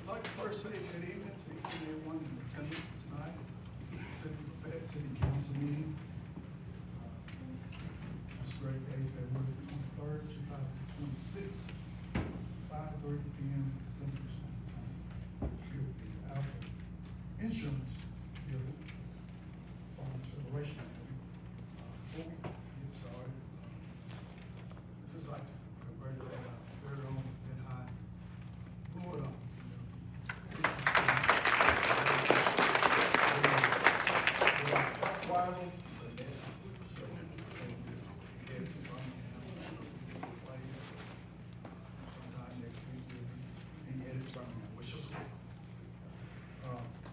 I'd like to first say good evening to each and everyone in attendance tonight, LaFayette City Council meeting. This great day, February 23rd, 2026, 5:30 p.m. Central Standard Time. Here will be Alpha Insurance Building, Farmers Federation. Before we get started, I'd just like to congratulate our very own Ed High Board.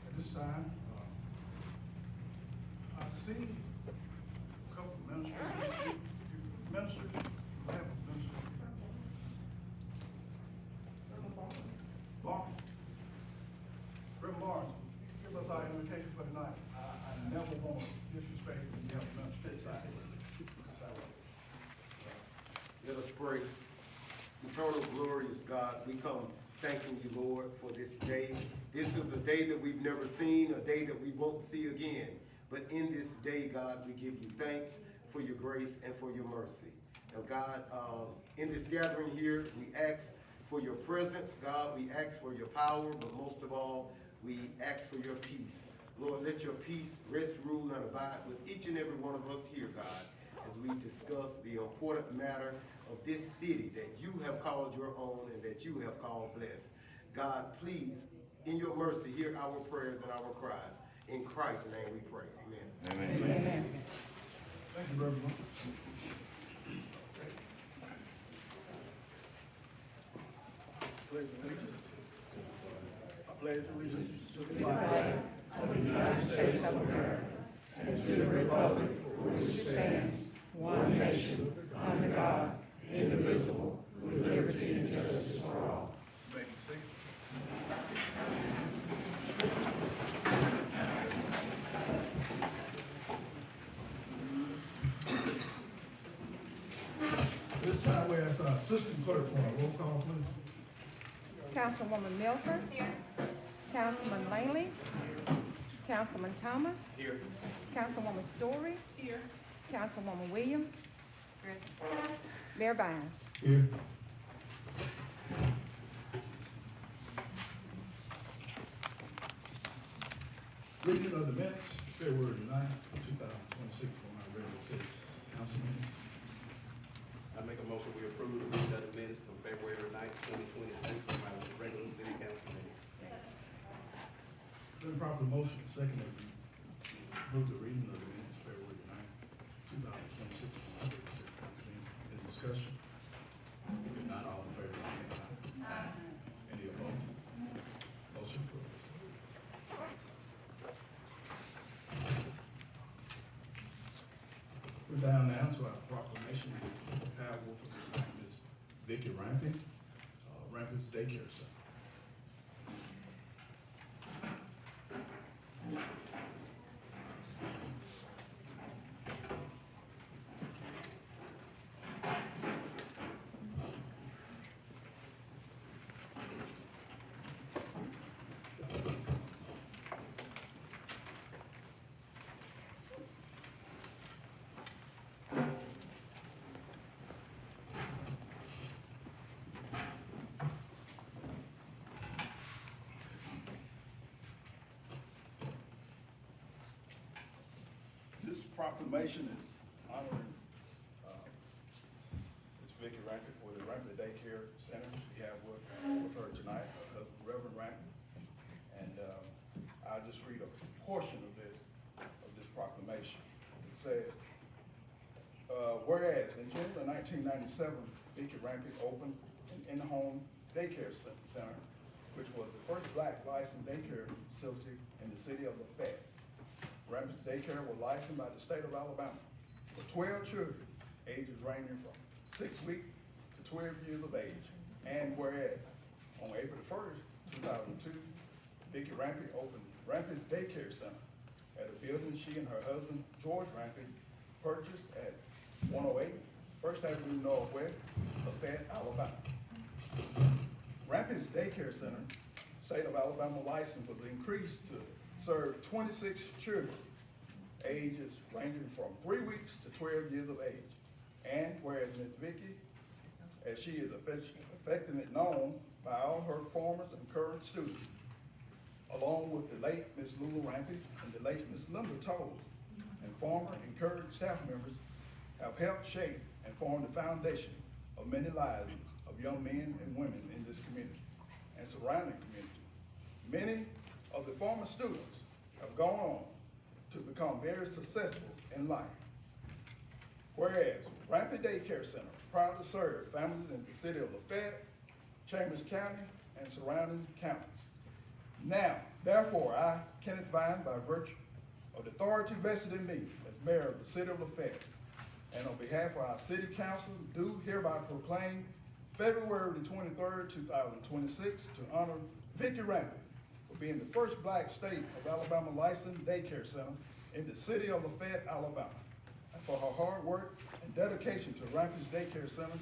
At this time, I see a couple of ministers. Ministers, we have a minister. Barnes. Reverend Barnes, give us our invitation for tonight. I never want to disrespect when you have a minister inside. Let us pray. Eternal, glorious God, we come thanking you, Lord, for this day. This is a day that we've never seen, a day that we won't see again. But in this day, God, we give you thanks for your grace and for your mercy. Now, God, in this gathering here, we ask for your presence, God. We ask for your power, but most of all, we ask for your peace. Lord, let your peace rest, rule, and abide with each and every one of us here, God, as we discuss the important matter of this city that you have called your own and that you have called blessed. God, please, in your mercy, hear our prayers and our cries. In Christ's name we pray. Amen. Amen. Amen. Thank you, Reverend. Pledge allegiance. I pledge allegiance to the flag Of the United States of America, and to the republic for which it stands, one nation, under God, indivisible, with liberty and justice for all. May be seated. This time we ask our assistant clerk for a roll call, please. Councilwoman Milford. Here. Councilman Langley. Councilman Thomas. Here. Councilwoman Story. Here. Councilwoman Williams. Here. Mayor Bynes. Here. Reading of the minutes, February 9th, 2026, on our regular city council meetings. I make a motion, we approve the reading of the minutes from February 9th, 2026, from our regular city council meeting. Been properly motion, second that we approve the reading of the minutes, February 9th, 2026, on our regular city council meeting. Any discussion? If not, all in favor, say aye. Any opposed? Motion approved. We're down now to our proclamation of the power of Ms. Vicky Rampy, Rampy's Daycare Center. This proclamation is honoring Ms. Vicky Rankett for the Rankett Daycare Center we have with her tonight, her husband, Reverend Rankett. And I'll just read a portion of this proclamation. It says, whereas in January 1997, Vicky Rankett opened an in-home daycare center, which was the first black licensed daycare facility in the city of LaFayette. Rampett's Daycare was licensed by the state of Alabama for 12 children, ages ranging from 6 weeks to 12 years of age. And whereas on April 1st, 2002, Vicky Rankett opened Rampett's Daycare Center at a building she and her husband, George Rankett, purchased at 108 First Avenue Northwest, LaFayette, Alabama. Rampett's Daycare Center, state of Alabama license was increased to serve 26 children, ages ranging from 3 weeks to 12 years of age. And whereas Ms. Vicky, as she is affectionately known by all her former and current students, along with the late Ms. Lula Rampett and the late Ms. Linda Toll, and former and current staff members have helped shape and form the foundation of many lives of young men and women in this community and surrounding community. Many of the former students have gone on to become very successful in life. Whereas Rampett Daycare Center proud to serve families in the city of LaFayette, Chambers County, and surrounding counties. Now, therefore, I, Kenneth Vine, by virtue of the authority vested in me as mayor of the city of LaFayette, and on behalf of our city council, do hereby proclaim February the 23rd, 2026 to honor Vicky Rampett for being the first black state of Alabama licensed daycare center in the city of LaFayette, Alabama, and for her hard work and dedication to Rampett's Daycare Center.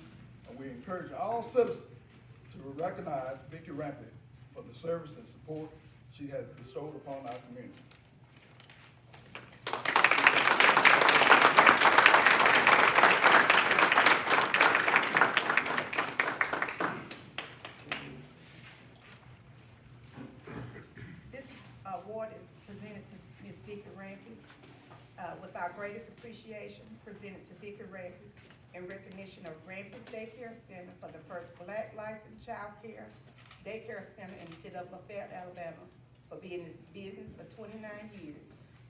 And we encourage all citizens to recognize Vicky Rampett for the service and support she has bestowed upon our community. With our greatest appreciation, presented to Vicky Rampett in recognition of Rampett's Daycare Center for the first black licensed child care daycare center in the city of LaFayette, Alabama, for being in this business for 29 years.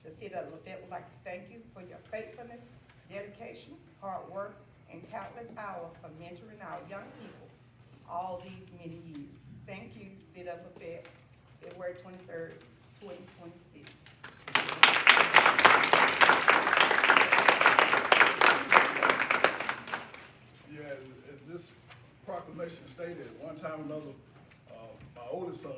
The city of LaFayette would like to thank you for your faithfulness, dedication, hard work, and countless hours for mentoring our young people all these many years. Thank you, city of LaFayette, February 23rd, 2026. Yeah, as this proclamation stated, at one time or another, my oldest son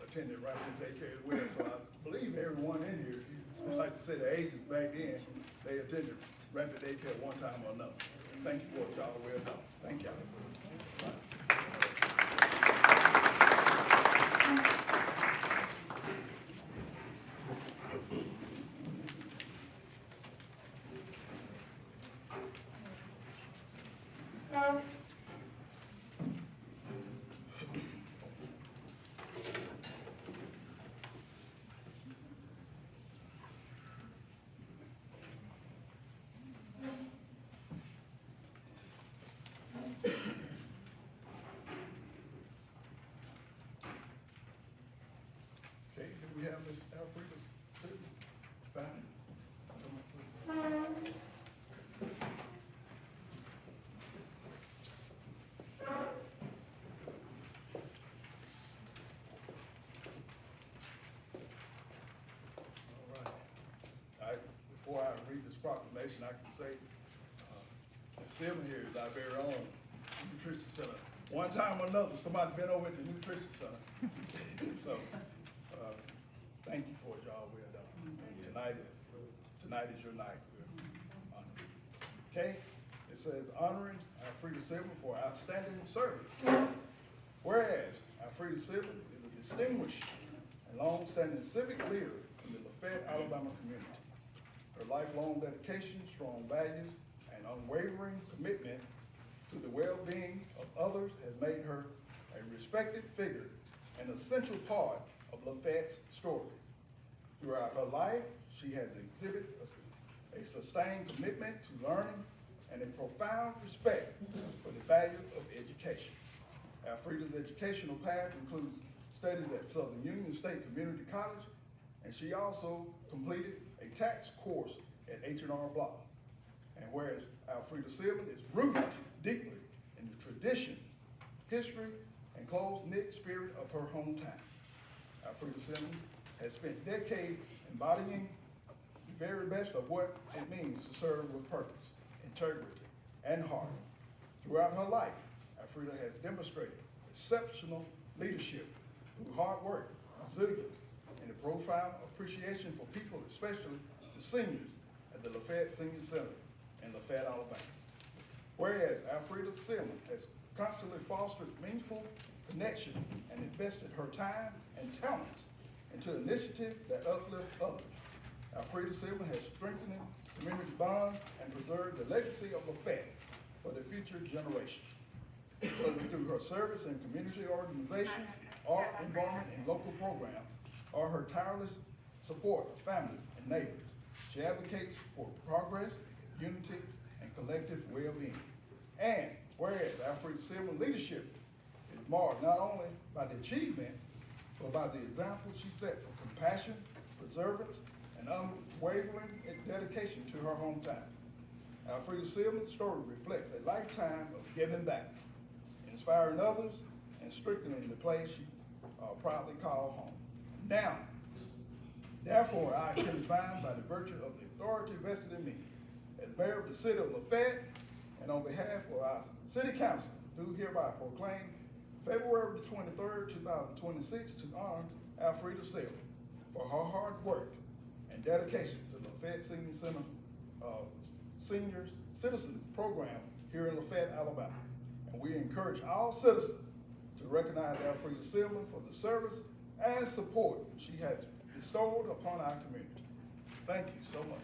attended Rampett Daycare as well, so I believe everyone in here, just like to say the ages back then, they attended Rampett Daycare at one time or another. Thank you for it, y'all. Well done. Thank y'all. Okay, do we have Ms. Alfreda? Fine. All right, before I read this proclamation, I can say, Ms. Silver here is our very own nutrition center. One time or another, somebody been over at the nutrition center. So, thank you for it, y'all. Well done. Tonight is your night. Okay? It says honoring Alfreda Silver for outstanding service. Whereas Alfreda Silver is a distinguished and long-standing civic leader in the LaFayette, Alabama community. Her lifelong dedication, strong values, and unwavering commitment to the well-being of others has made her a respected figure and essential part of LaFayette's story. Throughout her life, she has exhibited a sustained commitment to learning, and a profound respect for the value of education. Alfreda's educational path includes studies at Southern Union State Community College, and she also completed a tax course at H&R Block. And whereas Alfreda Silverman is rooted deeply in the tradition, history, and close-knit spirit of her hometown, Alfreda Silverman has spent decades embodying the very best of what it means to serve with purpose, integrity, and heart. Throughout her life, Alfreda has demonstrated exceptional leadership through hard work, resilience, and a profound appreciation for people, especially the seniors at the LaFayette Senior Center in LaFayette, Alabama. Whereas Alfreda Silverman has constantly fostered meaningful connection and invested her time and talents into initiatives that uplift others. Alfreda Silverman has strengthened community bonds and preserved the legacy of LaFayette for the future generation. Whether through her service in community organization, art involvement in local programs, or her tireless support of families and neighbors, she advocates for progress, unity, and collective well-being. And whereas Alfreda Silverman's leadership is marked not only by the achievement, but by the example she set for compassion, perseverance, and unwavering dedication to her hometown. Alfreda Silverman's story reflects a lifetime of giving back, inspiring others, and strengthening the place she proudly called home. Now, therefore, I can find by the virtue of the authority vested in me as mayor of the city of LaFayette, and on behalf of our city council, do hereby proclaim February the 23rd, 2026 to honor Alfreda Silverman for her hard work and dedication to the LaFayette Senior Center Seniors Citizen Program here in LaFayette, Alabama. And we encourage all citizens to recognize Alfreda Silverman for the service and support she has bestowed upon our community. Thank you so much.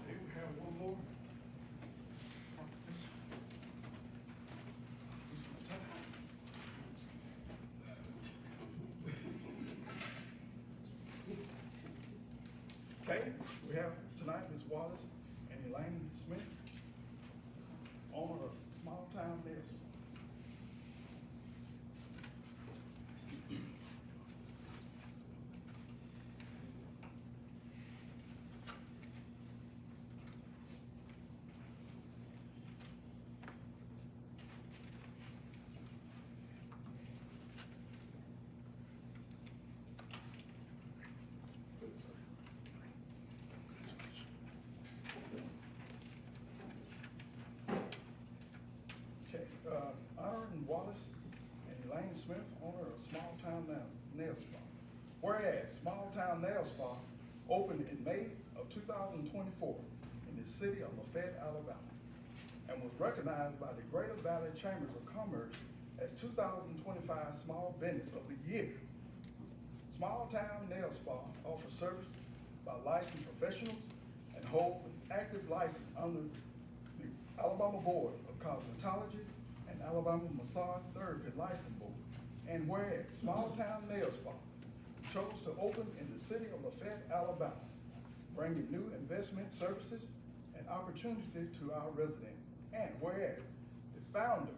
Okay, we have one more. Okay, we have tonight Ms. Wallace and Elaine Smith, owner of Small Town Medicine. Okay, honoring Wallace and Elaine Smith, owner of Small Town Nail Spa. Whereas Small Town Nail Spa opened in May of 2024 in the city of LaFayette, Alabama, and was recognized by the Greater Valley Chambers of Commerce as 2025 Small Business of the Year. Small Town Nail Spa offers service by licensed professionals and holds an active license under the Alabama Board of Cosmetology and Alabama Massage Therapy License Board. And whereas Small Town Nail Spa chose to open in the city of LaFayette, Alabama, bringing new investment services and opportunity to our residents. And whereas the founder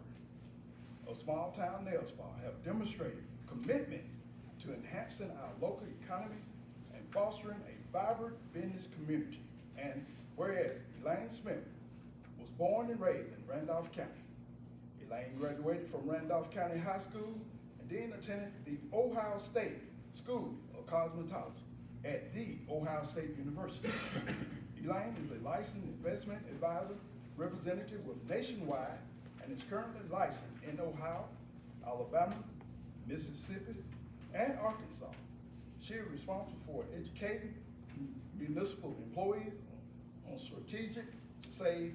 of Small Town Nail Spa have demonstrated commitment to enhancing our local economy and fostering a vibrant business community. And whereas Elaine Smith was born and raised in Randolph County. Elaine graduated from Randolph County High School and then attended the Ohio State School of Cosmetology, at the Ohio State University. Elaine is a licensed investment advisor representative with Nationwide and is currently licensed in Ohio, Alabama, Mississippi, and Arkansas. She is responsible for educating municipal employees on strategic save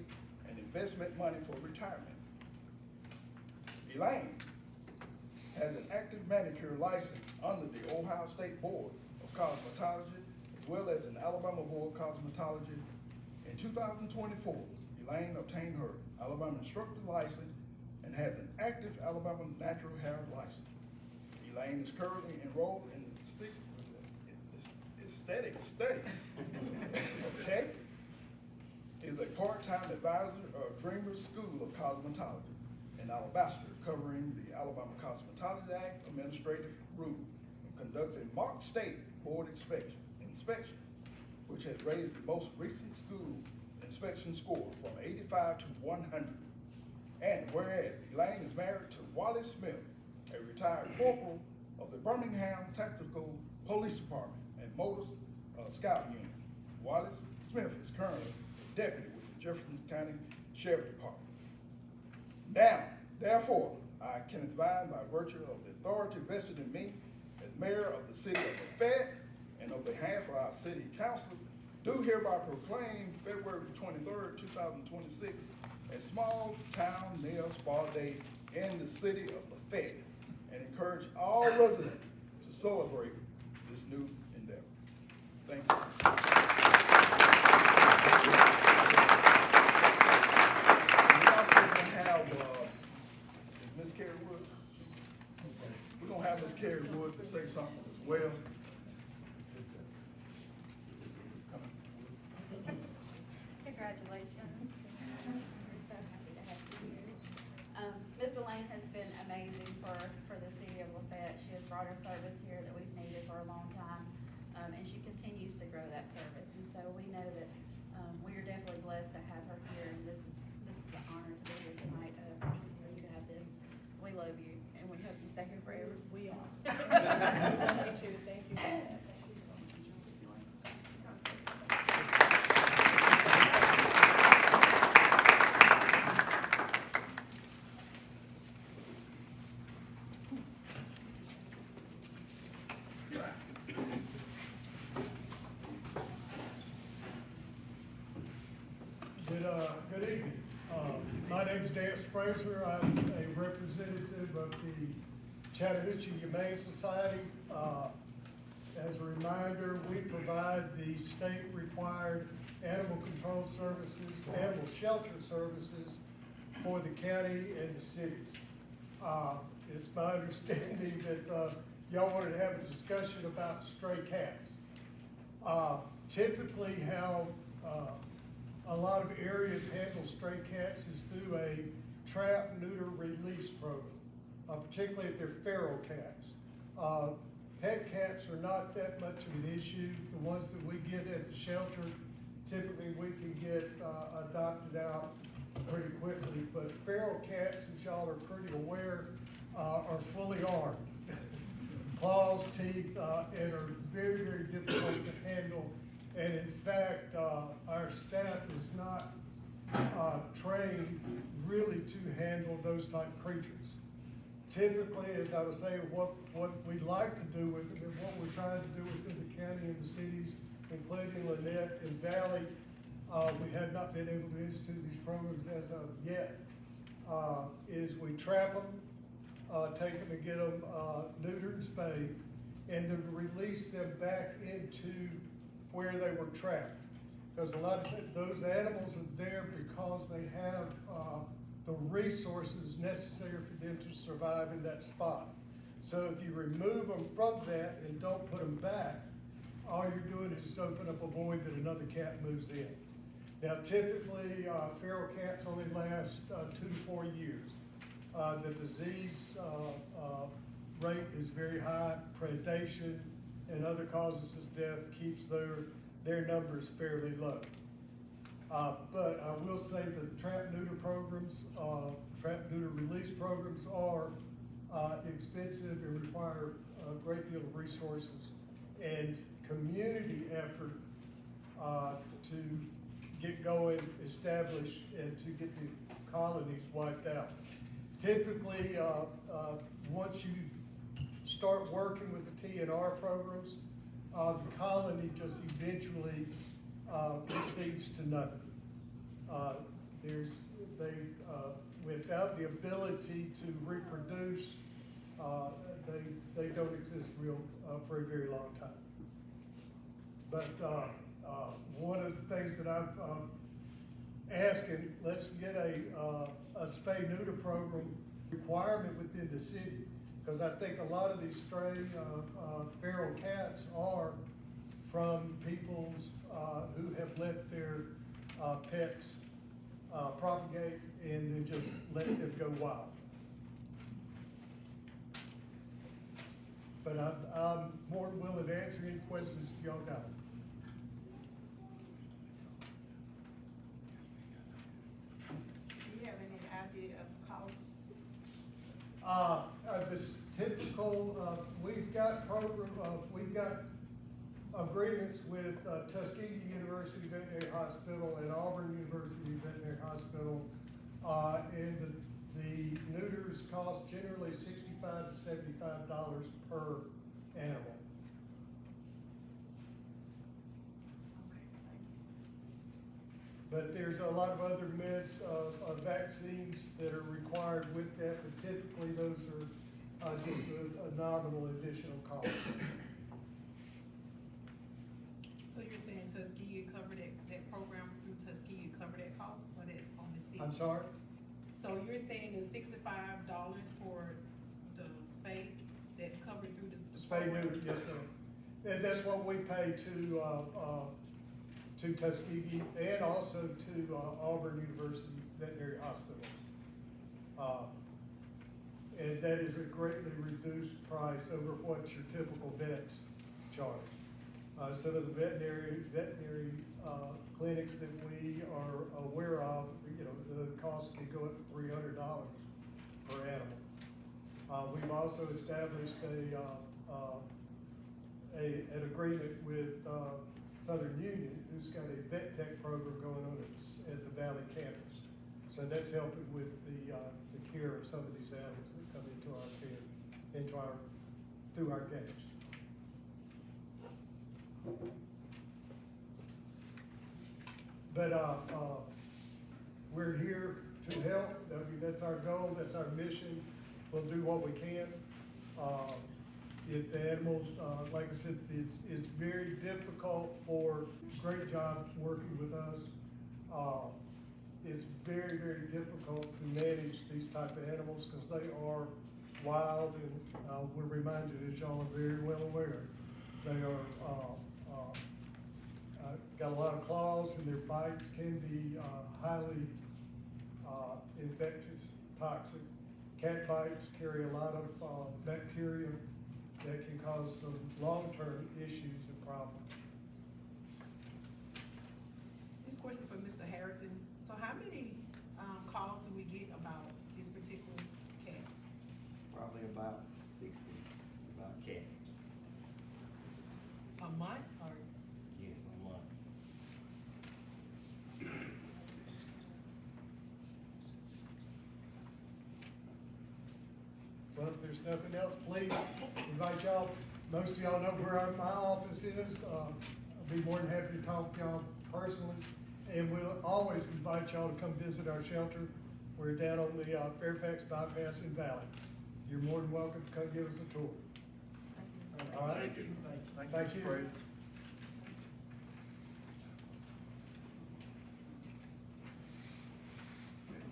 and investment money for retirement. Elaine has an active manicure license under the Ohio State Board of Cosmetology, as well as an Alabama Board of Cosmetology. In 2024, Elaine obtained her Alabama instructor license and has an active Alabama natural hair license. Elaine is currently enrolled in the aesthetic study. Okay? Is a part-time advisor of Dreamers School of Cosmetology in Alabaster, covering the Alabama Cosmetology Act administrative rule, and conducting mock state board inspection, which has raised the most recent school inspection score from 85 to 100. And whereas Elaine is married to Wallace Smith, a retired corporal of the Birmingham Tactical Police Department and Motor Scout Unit. Wallace Smith is currently a deputy with the Jefferson County Sheriff Department. Now, therefore, I can advise by virtue of the authority vested in me as mayor of the city of LaFayette and on behalf of our city council, do hereby proclaim February 23rd, 2026 a small town nail spa day in the city of LaFayette and encourage all residents to celebrate this new endeavor. Thank you. We also gonna have Ms. Carrie Wood. We're gonna have Ms. Carrie Wood to say something as well. Congratulations. We're so happy to have you here. Ms. Elaine has been amazing for the city of LaFayette. She has brought her service here that we've needed for a long time, and she continues to grow that service. And so we know that we are definitely blessed to have her here, and this is an honor to be here tonight for you to have this. We love you, and we hope you stay here forever. We are. Me too, thank you for that. Thank you so much. Good evening. My name's Dan Fraser. I'm a representative of the Chattahoochee Humane Society. As a reminder, we provide the state-required animal control services, animal shelter services for the county and the cities. It's my understanding that y'all wanted to have a discussion about stray cats. Typically how a lot of areas handle stray cats is through a trap, neuter, release program, particularly if they're feral cats. Pet cats are not that much of an issue. The ones that we get at the shelter, typically we can get adopted out pretty quickly, but feral cats, as y'all are pretty aware, are fully armed. Claws, teeth, and are very, very difficult to handle. And in fact, our staff is not trained really to handle those type creatures. Typically, as I was saying, what we'd like to do with them and what we're trying to do within the county and the cities, including Lynette and Valley, we have not been able to institute these programs as of yet, is we trap them, take them and get them neutered and spayed, and then release them back into where they were trapped. Because a lot of those animals are there because they have the resources necessary for them to survive in that spot. So if you remove them from that and don't put them back, all you're doing is just open up a void that another cat moves in. Now typically, feral cats only last 2 to 4 years. The disease rate is very high. Predation and other causes of death keeps their numbers fairly low. But I will say that trap neuter programs, trap neuter release programs are expensive and require a great deal of resources and community effort to get going, establish, and to get the colonies wiped out. Typically, once you start working with the TNR programs, the colony just eventually proceeds to nothing. Without the ability to reproduce, they don't exist for a very long time. But one of the things that I've asking, let's get a spay-neuter program requirement within the city, because I think a lot of these stray feral cats are from peoples who have let their pets propagate and then just let them go wild. But I'm more than willing to answer any questions if y'all got them. Do you have any idea of cost? This typical, we've got agreements with Tuskegee University Veterinary Hospital and Auburn University Veterinary Hospital. And the neuters cost generally $65 to $75 per animal. But there's a lot of other meds, vaccines that are required with that, but typically those are just a nominal additional cost. So you're saying Tuskegee covered that program through Tuskegee covered that cost, or that's on the city? I'm sorry? So you're saying the $65 for the spay, that's covered through the Spay program? neuter, yes, ma'am. And that's what we pay to Tuskegee and also to Auburn University Veterinary Hospital. And that is a greatly reduced price over what your typical vets charge. Some of the veterinary clinics that we are aware of, the cost can go up to $300 per animal. We've also established an agreement with Southern Union, who's got a vet tech program going on at the Valley campus. So that's helping with the care of some of these animals that come into our care, through our gates. But we're here to help. I mean, that's our goal, that's our mission. We'll do what we can. If the animals, like I said, it's very difficult great job working with us. It's very, very difficult to manage these type of animals because they are wild, and we're reminded, as y'all are very well aware, they are got a lot of claws, and their bites can be highly infectious, toxic. Cat bites carry a lot of bacteria that can cause some long-term issues and problems. This question for Mr. Harrington. So how many calls do we get about this particular cat? Probably about 60, about cats. A month or? Yes, a month. Well, if there's nothing else, please invite y'all. Most of y'all know where my office is. I'll be more than happy to talk to y'all personally. And we'll always invite y'all to come visit our shelter. We're down on the Fairfax Bypass in Valley. You're more than welcome to come give us a tour. All right? Thank you. Thank you.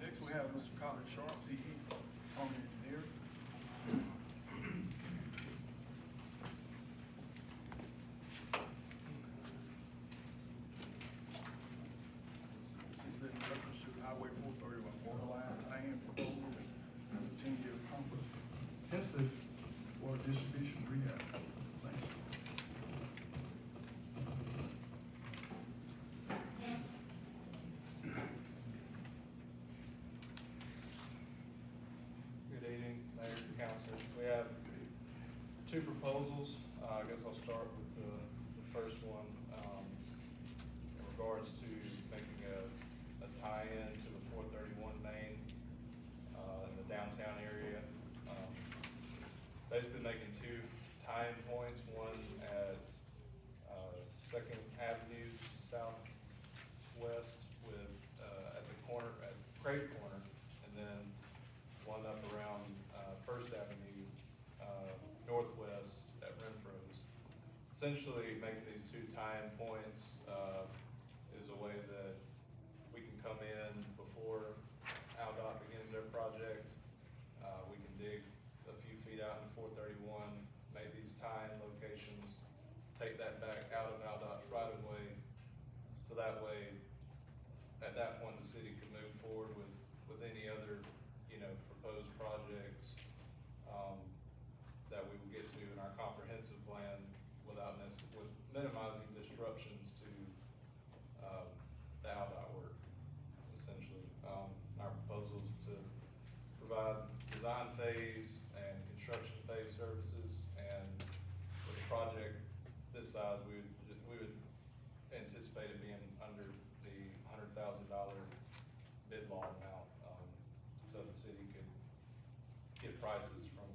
Next, we have Mr. Colin Sharp, PE, home engineer. This is in reference to Highway 431, borderline plan proposal, 10-year contract. That's the water distribution rehab. Thank you. Good evening, Mayor and Councilors. We have two proposals. I guess I'll start with the basically making two tie-in points, one at, Second Avenue Southwest with, at the corner, at Crate Corner, and then one up around, First Avenue, Northwest at Renfro's. Essentially, making these two tie-in points, is a way that we can come in before Aldott begins their project. We can dig a few feet out in 431, make these tie-in locations, take that back out of Aldott's right of way. So that way, at that point, the city could move forward with any other, proposed projects, that we will get to in our comprehensive plan without with minimizing disruptions to, the Aldott work, essentially. Our proposal is to provide design phase and construction phase services, and with a project this size, we would anticipate it being under the $100,000 bid law amount, so the city could get prices from,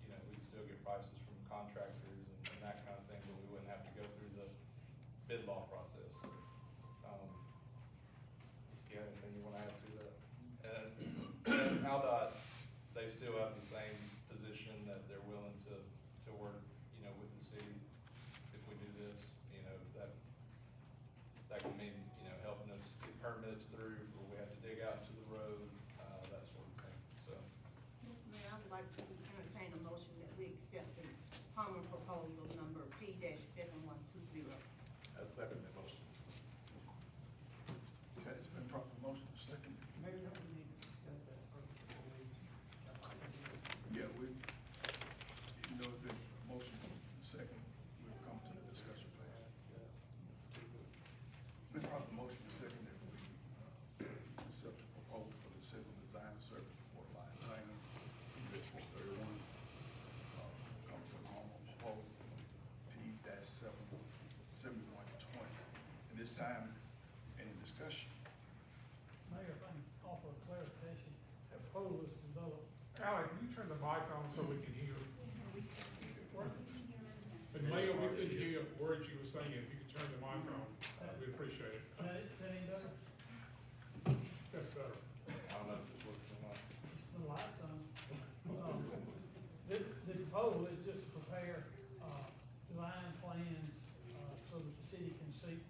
we could still get prices from contractors and that kind of thing, but we wouldn't have to go through the bid law process. You have anything you wanna add to that? And Aldott, they still have the same position that they're willing to work, with the city if we do this, if that can mean, helping us get permits through, where we have to dig out to the road, that sort of thing, so. Mr. Mayor, I would like to entertain a motion that we accept the Palmer proposal number P-7120. I second that motion. Okay, it's been properly motion, second. Maybe we need to discuss that first before we. Yeah, if the motion second, we'll come to the discussion phase. It's been properly motion second that we accept the proposal for the civil design service for line planning, US 431, coming from Homer proposal P-7120. And this time, any discussion? Mayor, if I can offer a clarification, that proposal was developed. Alex, can you turn the mic on so we can hear? And Mayor, we couldn't hear words you were saying. If you could turn the mic on, we'd appreciate it. That ain't better? That's better. I don't know if it's working or not. It's the lights on. The proposal is just to prepare, design plans, so that the city can seek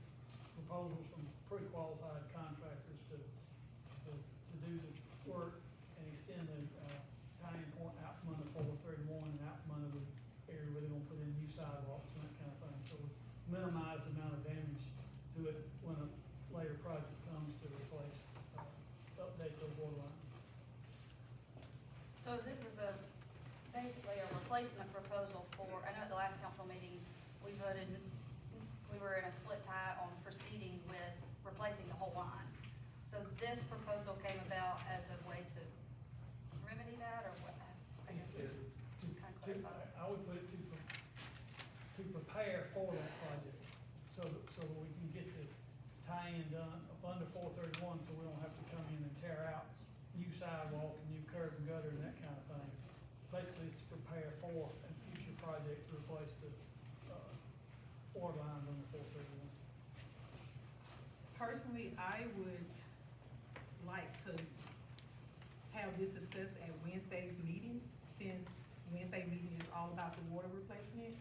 proposals from pre-qualified contractors to do the work and extend the, tie-in point out from under 431 and out from under the area where they're gonna put in new sidewalks and that kind of thing. So we minimize the amount of damage to it when a later project comes to replace, update those water lines. So this is basically a replacement proposal for, I know at the last council meeting, we were in a split tie on proceeding with replacing the whole line. So this proposal came about as a way to remedy that, or what, I guess, just kind of clarify. I would put it to prepare for that project, so that we can get the tie-in done up under 431, so we don't have to come in and tear out new sidewalk and new curb and gutter and that kind of thing. Basically, it's to prepare for a future project to replace the, water lines under 431. Personally, I would like to have this discussed at Wednesday's meeting, since Wednesday meeting is all about the water replacement.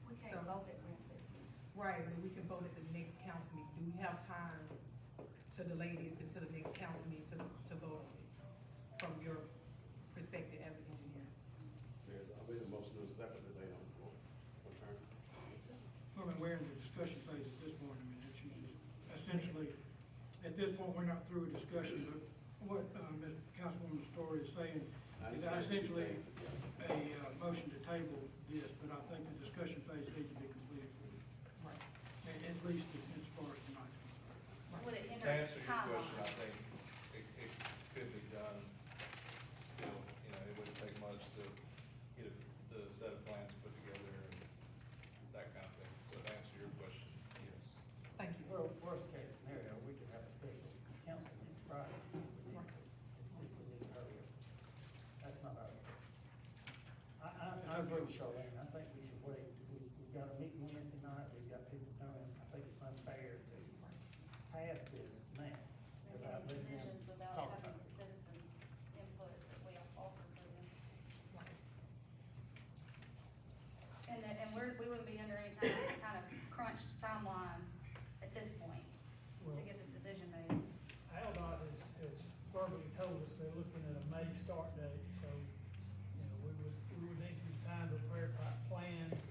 We can't So- vote at Wednesday's meeting. Right, but we can vote at the next council meeting. Do we have time to delay this until the next council meeting to vote on this, from your perspective as an engineer? I made a motion to accept the debate on the floor. Well, we're in the discussion phase at this point. I mean, it's usually, essentially, at this point, we're not through a discussion, but what, Ms. Councilwoman Story is saying is essentially a motion to table this, but I think the discussion phase needs to be completed for, Right. at least as far as tonight's concerned. Would it To hinder answer your question, I timeline? think it could be done still, it wouldn't take much to get the set of plans put together and that kind of thing. So to answer your question, yes. Thank you. Well, worst case scenario, we could have a special council meeting Friday if we need to hurry up. That's not our. with Charlene, I think we should wait. We've got a meeting Wednesday night, we've got people coming, I think it's unfair to pass this now without Make letting them decisions without talk having about it. citizen input that we offer for them. And we wouldn't be under any kind of crunched timeline at this point to get this decision made. ALDOT has verbally told us they're looking at a May start date, so, you know, we would need some time to prepare plans.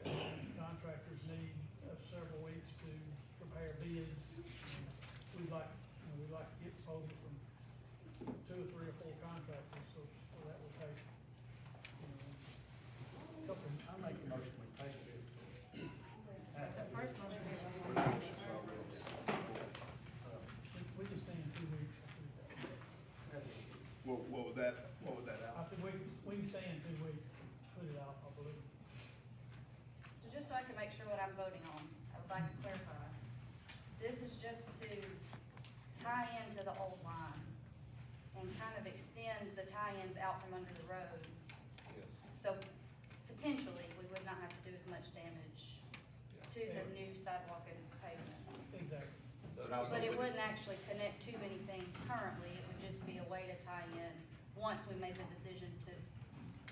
Contractors need several weeks to prepare bids. We'd like to get proposals from 2 or 3 or 4 contractors, so that will take, you know, a couple. I make a motion we table this. The first motion is for We can stand 2 weeks. What was that, I said, we can stand 2 weeks, put it out, I believe. So just so I can make sure what I'm voting on, I would like to clarify. This is just to tie into the old line and kind of extend the tie-ins out from under the road. Yes. So potentially, we would not have to do as much damage to the new sidewalk and pavement. Exactly. So it also But it would- wouldn't actually connect to anything currently, it would just be a way to tie in once we made the decision to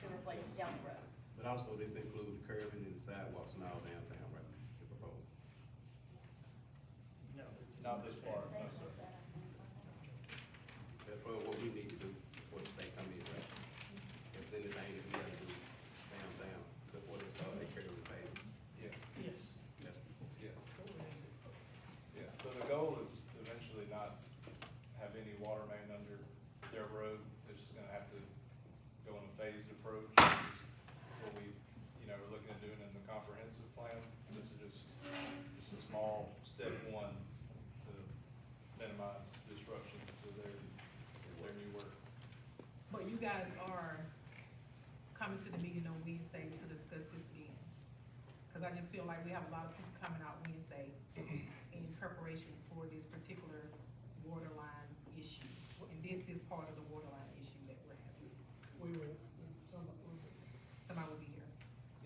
replace it down the road. But also, this includes the curbing and the sidewalks and all downtown, right, the proposal. No, it's just- Not this part, no, Essentially sir. said, I think. That's what we need to do before the state come in, right? If there's anything that we gotta do downtown before they start their curbing and paving. Yeah, Yes. Yes. yes. Yeah, so the goal is to eventually not have any water main under their road. It's just gonna have to go in a phased approach, which is what we, you know, we're looking at doing in the comprehensive plan. This is just a small step one to minimize disruption to their new work. But you guys are coming to the meeting on Wednesday to discuss this again. Cause I just feel like we have a lot of people coming out Wednesday in preparation for this particular water line issue. And this is part of the water line issue that we're having. We will, somebody Somebody will be here.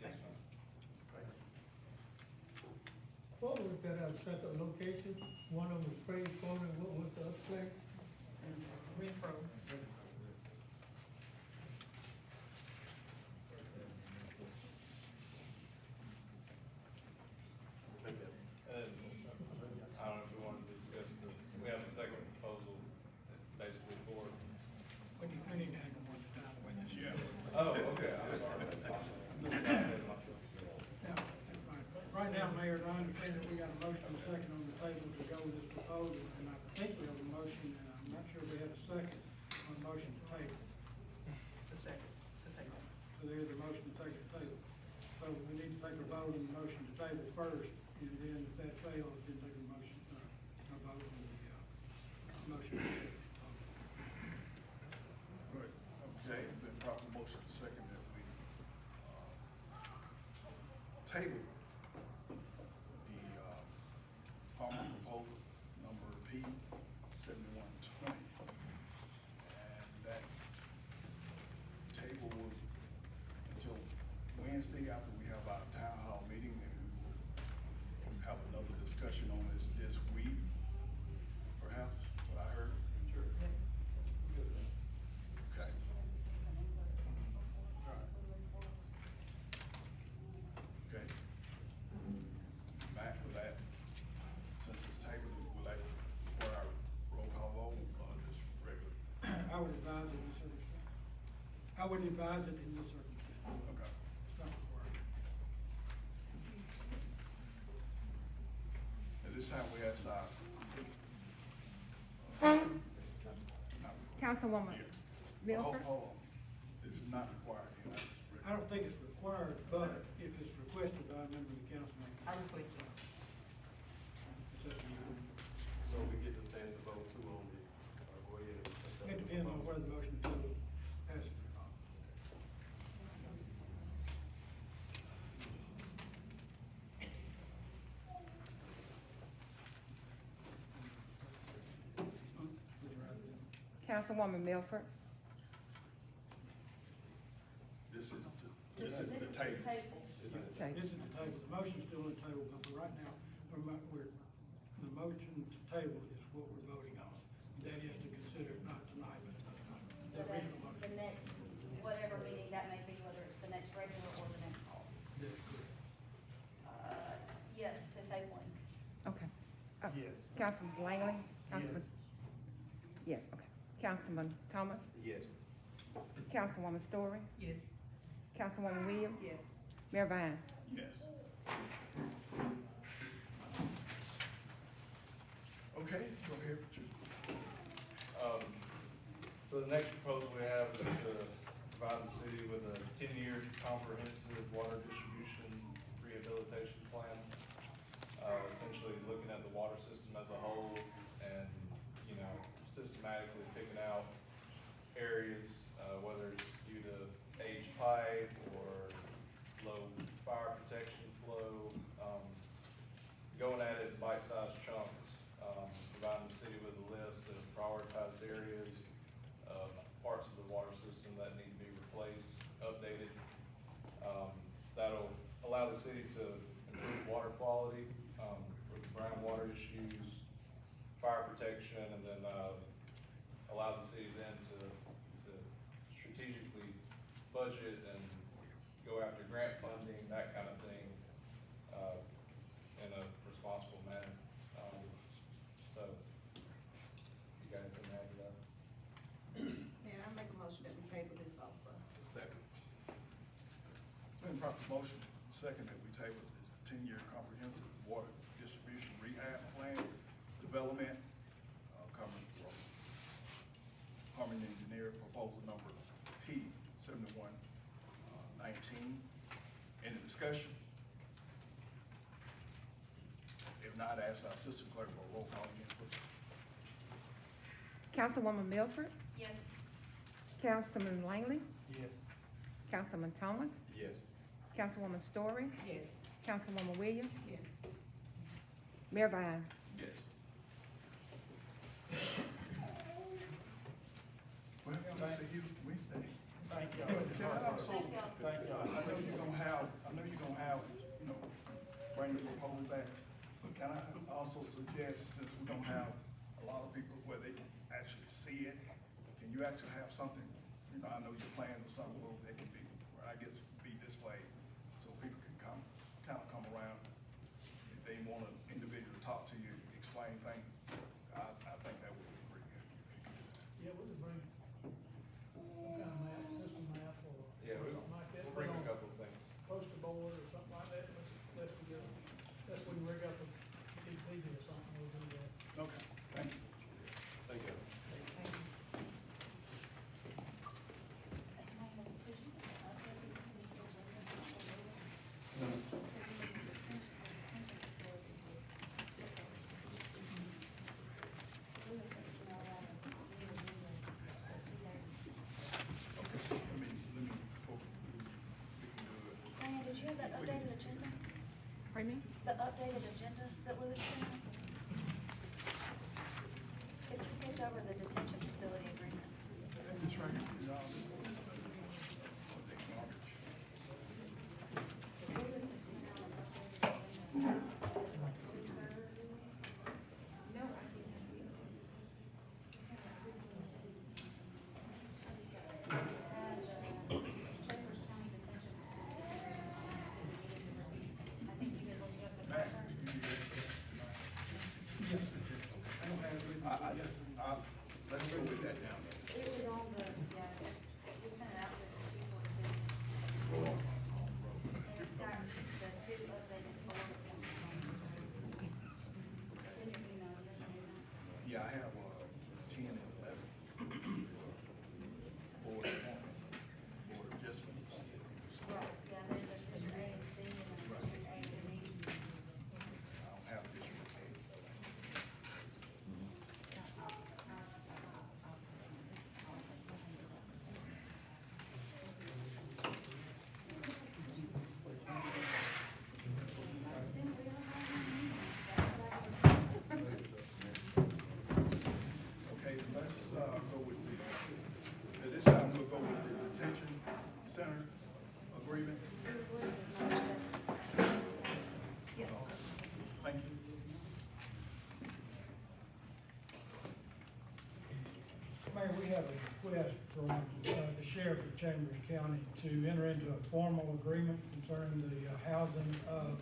Yes, Thank you. ma'am. What was that second location? One of them was Sprague Corner, and what was the other place? Renfro. And I don't know if we wanted to discuss we have a second proposal basically for. We need to hang on one time. Oh, okay, I'm sorry. Right now, Mayor, I understand that we got a motion and a second on the table to go with this proposal, and I think we have a motion, and I'm not sure we have a second on the motion to table. The second, to take that. So there's a motion to take the table. So we need to take a vote on the motion to table first, and then if that fails, then take a motion, a vote on the, motion. to accept the proposal. Right, okay, been proper motion second that we, table the, Palmer proposal, number P 7120. And that table will, until Wednesday after we have our town hall meeting, and we will have another discussion on this week, perhaps, what I heard. Sure. Okay. Okay. Back with that, since it's tabled, will that require a roll call vote or just regular? I would advise it in this circumstance. I would advise it in this circumstance. Okay. It's not required. At this time, we ask our. Councilwoman Milford? Hold on. This is not required here. That's just I don't think it's required, but if it's requested by a member of the council, I request it. it's up to you. So we get the chance to vote too on the, go ahead and. It depends on whether the motion to table passes or not. Councilwoman Milford? This this is the table. Is it- Okay. This is the table, the motion's still on the table, but for right now, the motion to table is what we're voting on. That is to consider it not tonight, but another time. So The that's original motion. the next, whatever meeting that may be, whether it's the next regular or the next call. That's correct. Yes, to tabling. Okay. Yes. Councilman Langley? Councilman- Yes, okay. Councilman Thomas? Yes. Councilwoman Story? Yes. Councilwoman Williams? Yes. Mayor Vine? Yes. Okay, go ahead, Patricia. So the next proposal we have is to provide the city with a 10-year comprehensive water distribution rehabilitation plan. Essentially looking at the water system as a whole and, you know, systematically picking out areas, whether it's due to aged pipe or low fire protection flow, going at it in bite-sized chunks, providing the city with a list of prioritized areas, parts of the water system that need to be replaced, updated. That'll allow the city to improve water quality, with groundwater issues, fire protection, and then, allow the city then to strategically budget and go after grant funding, that kind of thing, in a responsible manner. So, you got anything to add to that? Yeah, I make a motion that we table this also. Second. It's been proper motion, second that we table the 10-year comprehensive water distribution rehab plan development, coming from Harmony Engineer, proposal number P 7119. Any discussion? If not, ask our assistant clerk for a roll call again, please. Councilwoman Milford? Yes. Councilman Langley? Yes. Councilman Thomas? Yes. Councilwoman Story? Yes. Councilwoman Williams? Yes. Mayor Vine? Yes. Well, we'll see you Wednesday. Thank y'all. Can I also, Thank y'all. Thank y'all. I know you're gonna have, you know, bring the proposal back, but can I also suggest, since we don't have a lot of people where they can actually see it, can you actually have something, you know, I know your plans or something, where they can be, where I guess be displayed, so people can kind of come around. If they want an individual to talk to you, explain things, I think that would be pretty good. Yeah, we could bring some kind of map, system map or Yeah, something like that. we'll bring a Put on couple of things. Poster board or something like that, that's we go, that's when we rig up a TV or something, we'll do that. Okay, thank you. Thank you. Diane, did you have that updated agenda? Pardon me? The updated agenda that Louis sent? Because he skipped over the detention facility agreement. That's right. Louis had sent out an updated agenda. Let's go with that now. It was on the, yeah, agreement? It was listed number 7. Yeah. Thank you. Mayor, we have a request from the sheriff of Chambers County to enter into a formal agreement concerning the housing of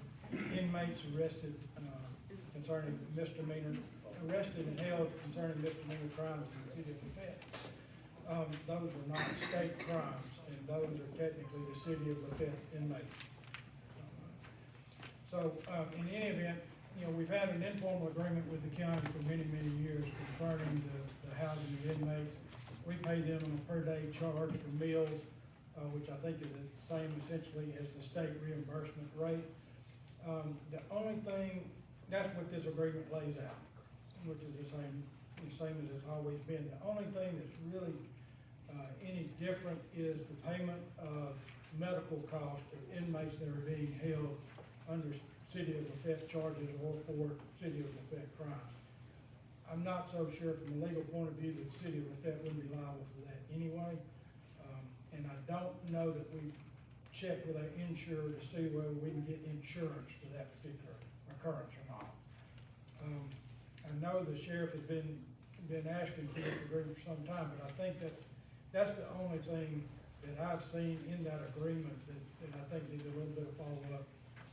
inmates arrested concerning arrested and held concerning misdemeanor crimes in the city of LaFayette. Those are not state crimes, and those are technically the city of LaFayette inmates. So, in any event, we've had an informal agreement with the county for many, many years concerning the housing of inmates. We pay them on a per-day charge for meals, which I think is the same essentially as the state reimbursement rate. The only thing, that's what this agreement lays out, which is the same as it's always been. The only thing that's really any different is the payment of medical costs of inmates that are being held under city of Lafayette charges or for city of Lafayette crimes. I'm not so sure from a legal point of view that the city of Lafayette wouldn't be liable for that anyway. And I don't know that we checked with our insurer to see whether we can get insurance for that particular occurrence or not. I know the sheriff has been asking for this agreement for some time, but I think that's the only thing that I've seen in that agreement that I think needs a little bit of follow-up.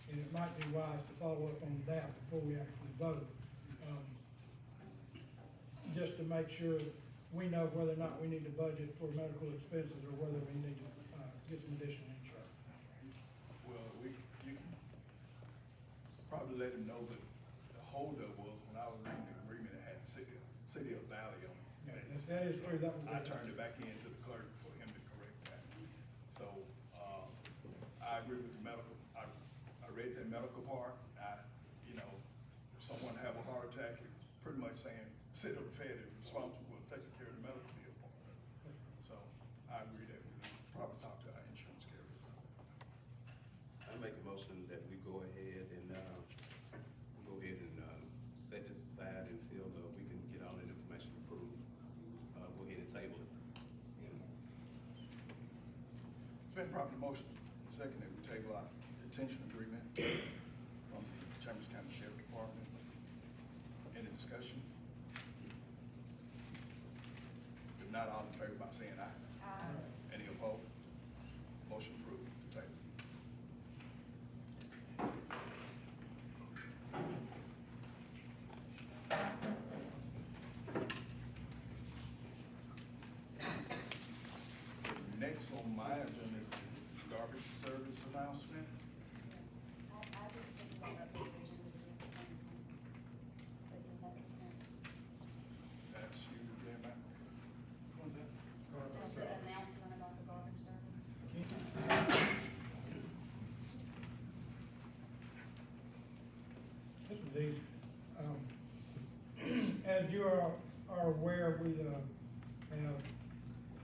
And it might be wise to follow up on that before we actually vote. Just to make sure we know whether or not we need to budget for medical expenses or whether we need to get some additional insurance. Well, you can probably let him know that the holdup was when I was reading the agreement, it had city of Valley on it. Yeah, that is true. That was I turned it back in to the clerk for him to correct that. So, I agree with the medical, I read the medical part. If someone have a heart attack, it's pretty much saying, city of Lafayette is responsible for taking care of the medical bill part. So, I agree that we probably talk to our insurance carrier. I make a motion that we go ahead and, set this aside until, we can get all that information approved. Go ahead and table it. It's been properly motion, second that we table our detention agreement from the Chambers County Sheriff Department. Any discussion? If not, all in favor by saying aye. Aye. Any opposed? Motion approved. Table. Next on my agenda is garbage service announcement. I just think about that provision with the investments. That's you, Dan, Matt. Just the announcement about the garbage service. This was easy. As you are aware, we have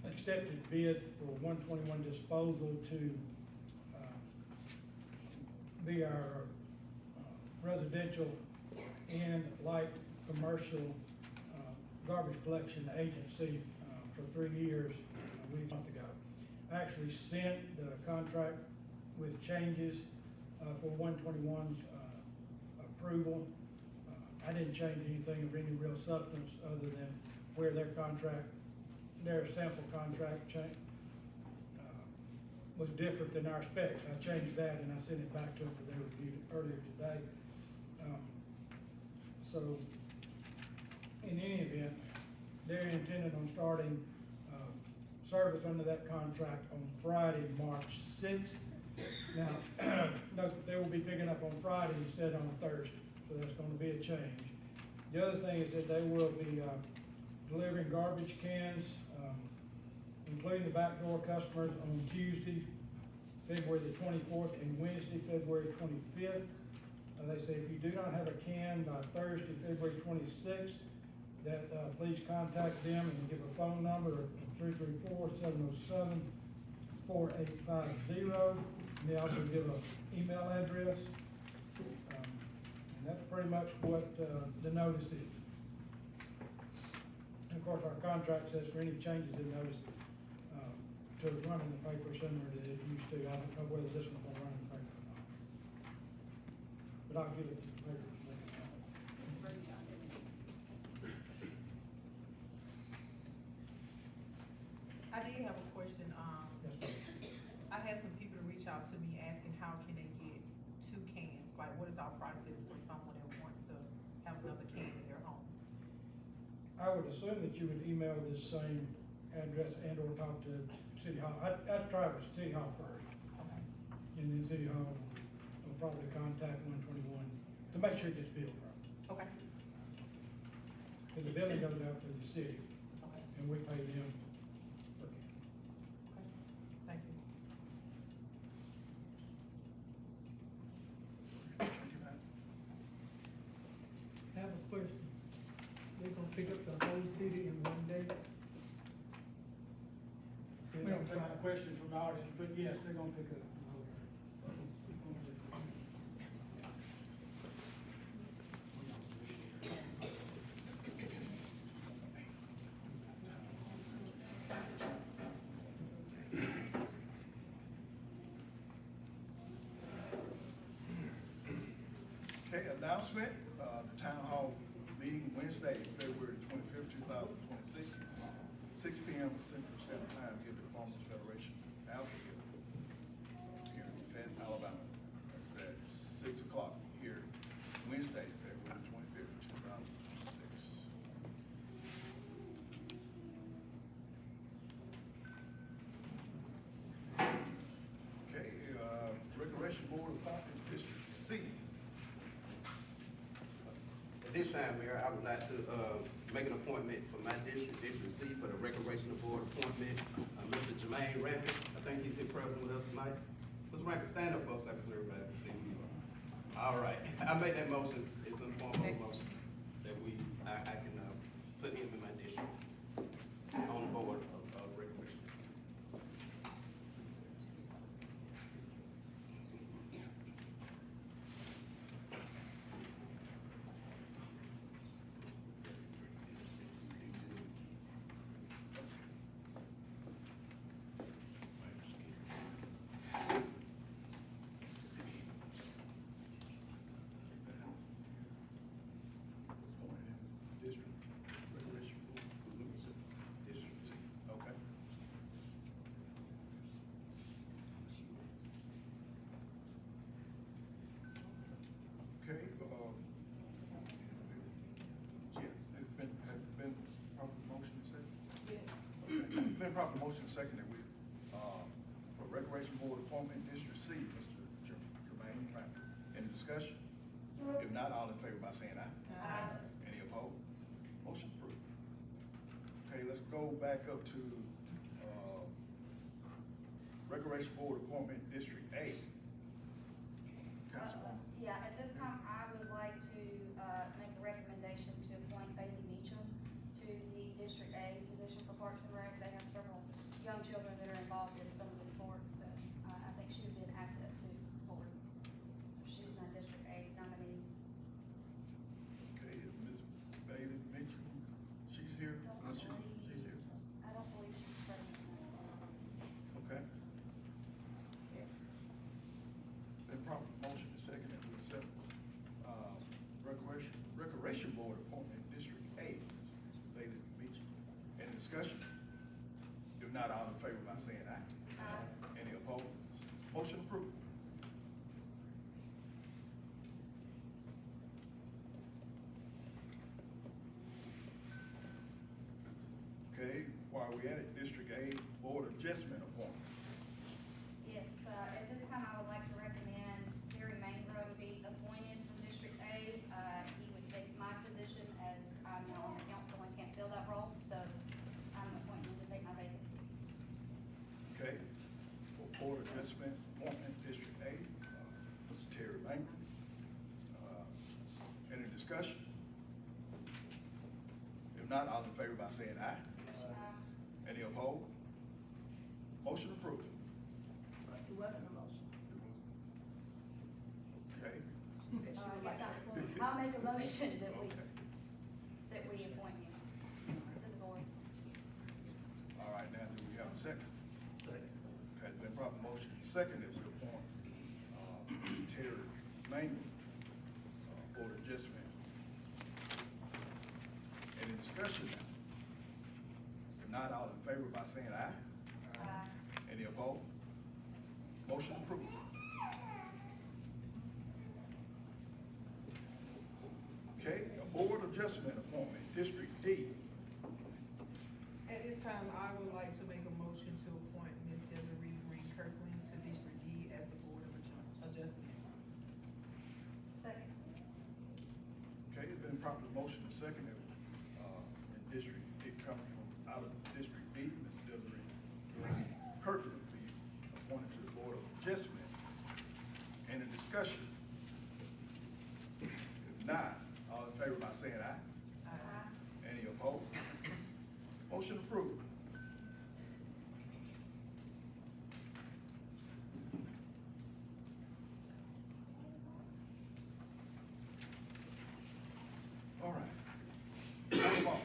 accepted bid for 121 disposal to be our residential and light commercial garbage collection agency for 3 years, a month ago. I actually sent the contract with changes for 121's approval. I didn't change anything of any real substance other than where their sample contract was different than our specs. I changed that and I sent it back to them for their review earlier today. So, in any event, they're intending on starting service under that contract on Friday, March 6th. Now, note that they will be picking up on Friday instead of on Thursday, so that's going to be a change. The other thing is that they will be delivering garbage cans, including the backdoor customers, on Tuesday, February the 24th, and Wednesday, February 25th. They say if you do not have a can by Thursday, February 26th, that please contact them and give a phone number of 334-707-4850. And they also give an email address. And that's pretty much what the notice is. And of course, our contract says for any changes in notice, to run in the paper similar to it used to. I don't know whether this one's gonna run in the paper or not. But I'll give it to the paper. I did have a question, Yes, ma'am. I had some people to reach out to me asking how can they get 2 cans? Like, what is our process for someone that wants to have another can in their home? I would assume that you would email this same address and or talk to City Hall. I'd try with City Hall first. Okay. And then City Hall will probably contact 121 to make sure it gets billed right. Okay. Because the billing goes out to the city Okay. and we pay them. per can. Okay. Thank you. I have a question. They're gonna pick up the whole city in one day? We don't take a question from the audience, but yes, they're gonna pick up. Okay, announcement, the town hall meeting Wednesday, February 25th, 2026, 6 p.m. Central Standard Time, here at the Farmers Federation, Alpha, here in LaFayette, Alabama. That's at 6 o'clock here, Wednesday, February 25th, 2026. Okay, Recreation Board appointment, District C. At this time, Mayor, I would like to, make an appointment for my district, District C, for the recreational board appointment, Mr. Jermaine Rampett. I think he's here present with us tonight. Mr. Rampett, stand up for a second so everybody can see who you are. All right, I made that motion, it's in form of a motion that I can, put him in my district on the board of recreation. District Recreation Board, District C, okay. Okay, yes, it's has been proper motion and second? Yes. Okay, been proper motion and second that we, for Recreation Board appointment, District C, Mr. Jermaine Rampert. Any discussion? If not, all in favor by saying aye. Aye. Any opposed? Motion approved. Okay, let's go back up to, Recreation Board appointment, District A. Councilwoman. Yeah, at this time, I would like to, make a recommendation to appoint Bailey Meacham to the District A position for Parks and Rec. They have several young children that are involved in some of the sports, so, I think she would be an asset to the board. So she's my District A nominee. Okay, is Ms. Bailey Mitchell, she's here? Don't She's believe- here, I don't believe she's present. okay. Been proper motion and second that we accept, Recreation Board appointment, District A, Ms. Bailey Mitchell. Any discussion? If not, all in favor by saying aye. Aye. Any opposed? Motion approved. Okay, while we at it, District A Board Adjustment appointment. Yes, at this time, I would like to recommend Terry Mangro be appointed from District A. He would take my position as I'm now on the council and can't fill that role, so I'm appointing him to take my vacancy. Okay, for Board Adjustment appointment, District A, Mr. Terry Banger. Any discussion? If not, all in favor by saying aye. Any opposed? Motion approved. It wasn't a motion. Okay. She said she would like to. I'll make a motion that Okay. we appoint him to the board. All right, now do we have a second? Second. Okay, it's been proper motion and second that we appoint Terry Manuel, Board of Adjustment. Any discussion now? If not, all in favor by saying aye? Aye. Any opposed? Motion approved. Okay, a Board Adjustment appointment, District D. At this time, I would like to make a motion to appoint Ms. Desiree Green Kirkland to District D as the Board of Adjustment. Second. Okay, it's been properly motion and seconded, in District D, coming from out of District D, Ms. Desiree Green Kirkland will be appointed to the Board of Adjustment. Any discussion? If not, all in favor by saying aye? Aye. Any opposed? Motion approved. All right. Oath of office.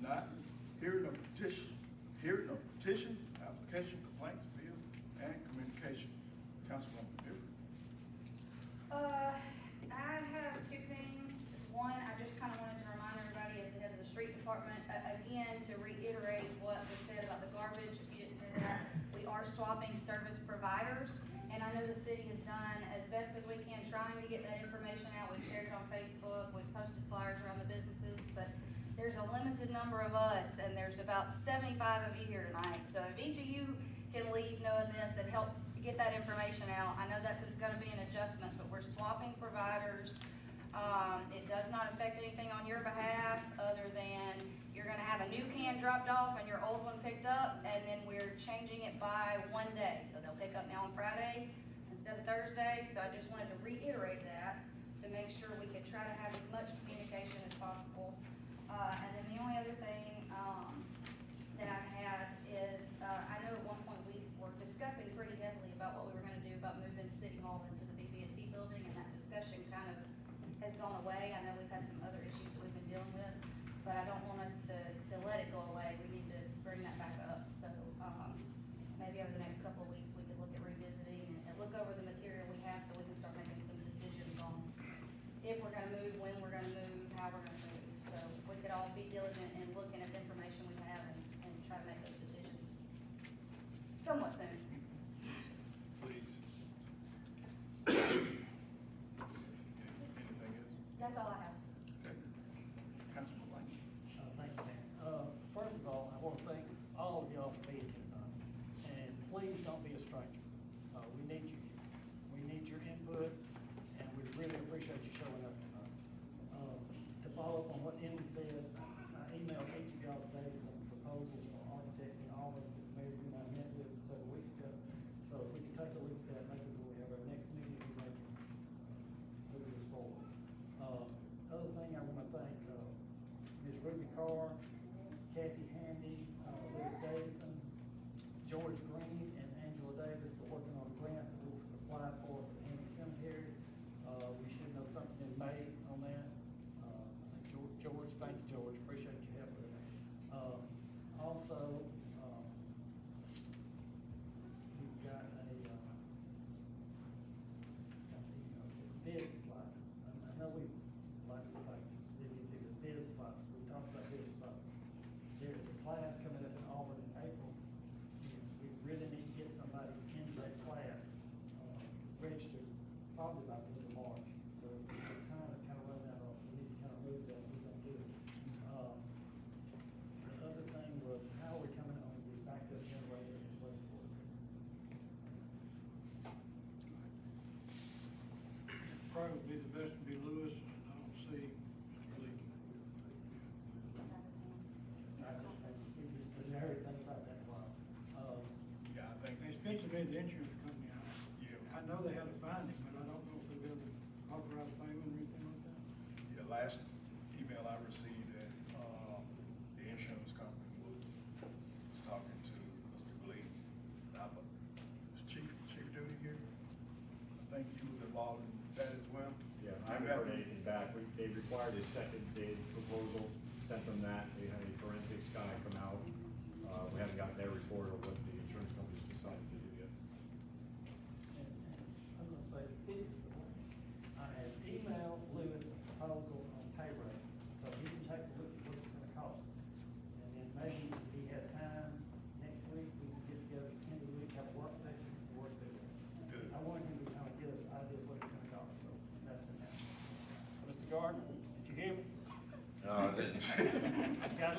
Not hearing of petition, application, complaints, bills, and communication. Councilwoman Gifford. I have two things. One, I just kind of wanted to remind everybody as the head of the street department, again, to reiterate what was said about the garbage. If you didn't hear that, we are swapping service providers. And I know the city has done as best as we can trying to get that information out. We've shared it on Facebook, we've posted flyers around the businesses, but there's a limited number of us, and there's about 75 of you here tonight. So if each of you can leave knowing this and help get that information out, I know that's gonna be an adjustment, but we're swapping providers. It does not affect anything on your behalf, other than you're gonna have a new can dropped off and your old one picked up, and then we're changing it by 1 day. So they'll pick up now on Friday instead of Thursday. So I just wanted to reiterate that to make sure we could try to have as much communication as possible. And then the only other thing, that I had is, I know at one point we were discussing pretty heavily about what we were gonna do about moving City Hall into the BB&T building, and that discussion kind of has gone away. I know we've had some other issues that we've been dealing with, but I don't want us to let it go away. We need to bring that back up. So, maybe over the next couple of weeks, we could look at revisiting and look over the material we have so we can start making some decisions on if we're gonna move, when we're gonna move, how we're gonna move. So we could all be diligent in looking at the information we have and try to make those decisions somewhat soon. Please. Anything else? That's all I have. Okay. Councilman Lane. Thank you, Mayor. First of all, I want to thank all of y'all for being here tonight. And please don't be a stranger. We need you here. We need your input, and we really appreciate you showing up tonight. To follow up on what Emily said, I emailed each of y'all today some proposals for architect and all of the mayors we I met with several weeks ago. So if we can take a look at that, maybe when we have our next meeting, we may move this forward. Other thing, I want to thank Ms. Ruby Carr, Kathy Handy, Liz Davison, George Green, and Angela Davis for working on a grant that we'll apply for the Handy Cemetery. We should know something in May on that. I think George, thank you, George, appreciate your help with that. Also, we've got a business license. I know we like to dig into the business license. We talked about business license. There is a class coming up in Auburn in April. We really need to get somebody in that class, registered probably by the end of March. So the time is kind of running out. We need to kind of move that. We're gonna do it. The other thing was, how are we coming on the backup generator in Westport? Probably the best would be Lewis, and I don't see Mr. Lee. I just see this generic thing about that while. Yeah, I think. It's Pennsylvania Insurance Company. Yeah. I know they had a finding, but I don't know if they've been authorized payment or anything like that. Yeah, last email I received that, the insurance company was talking to Mr. Glee. And I thought, was Chief Duty here? I think he was involved in that as well. Yeah, I haven't heard anything back. They required a second bid proposal, sent them that. They had a forensics guy come out. We haven't gotten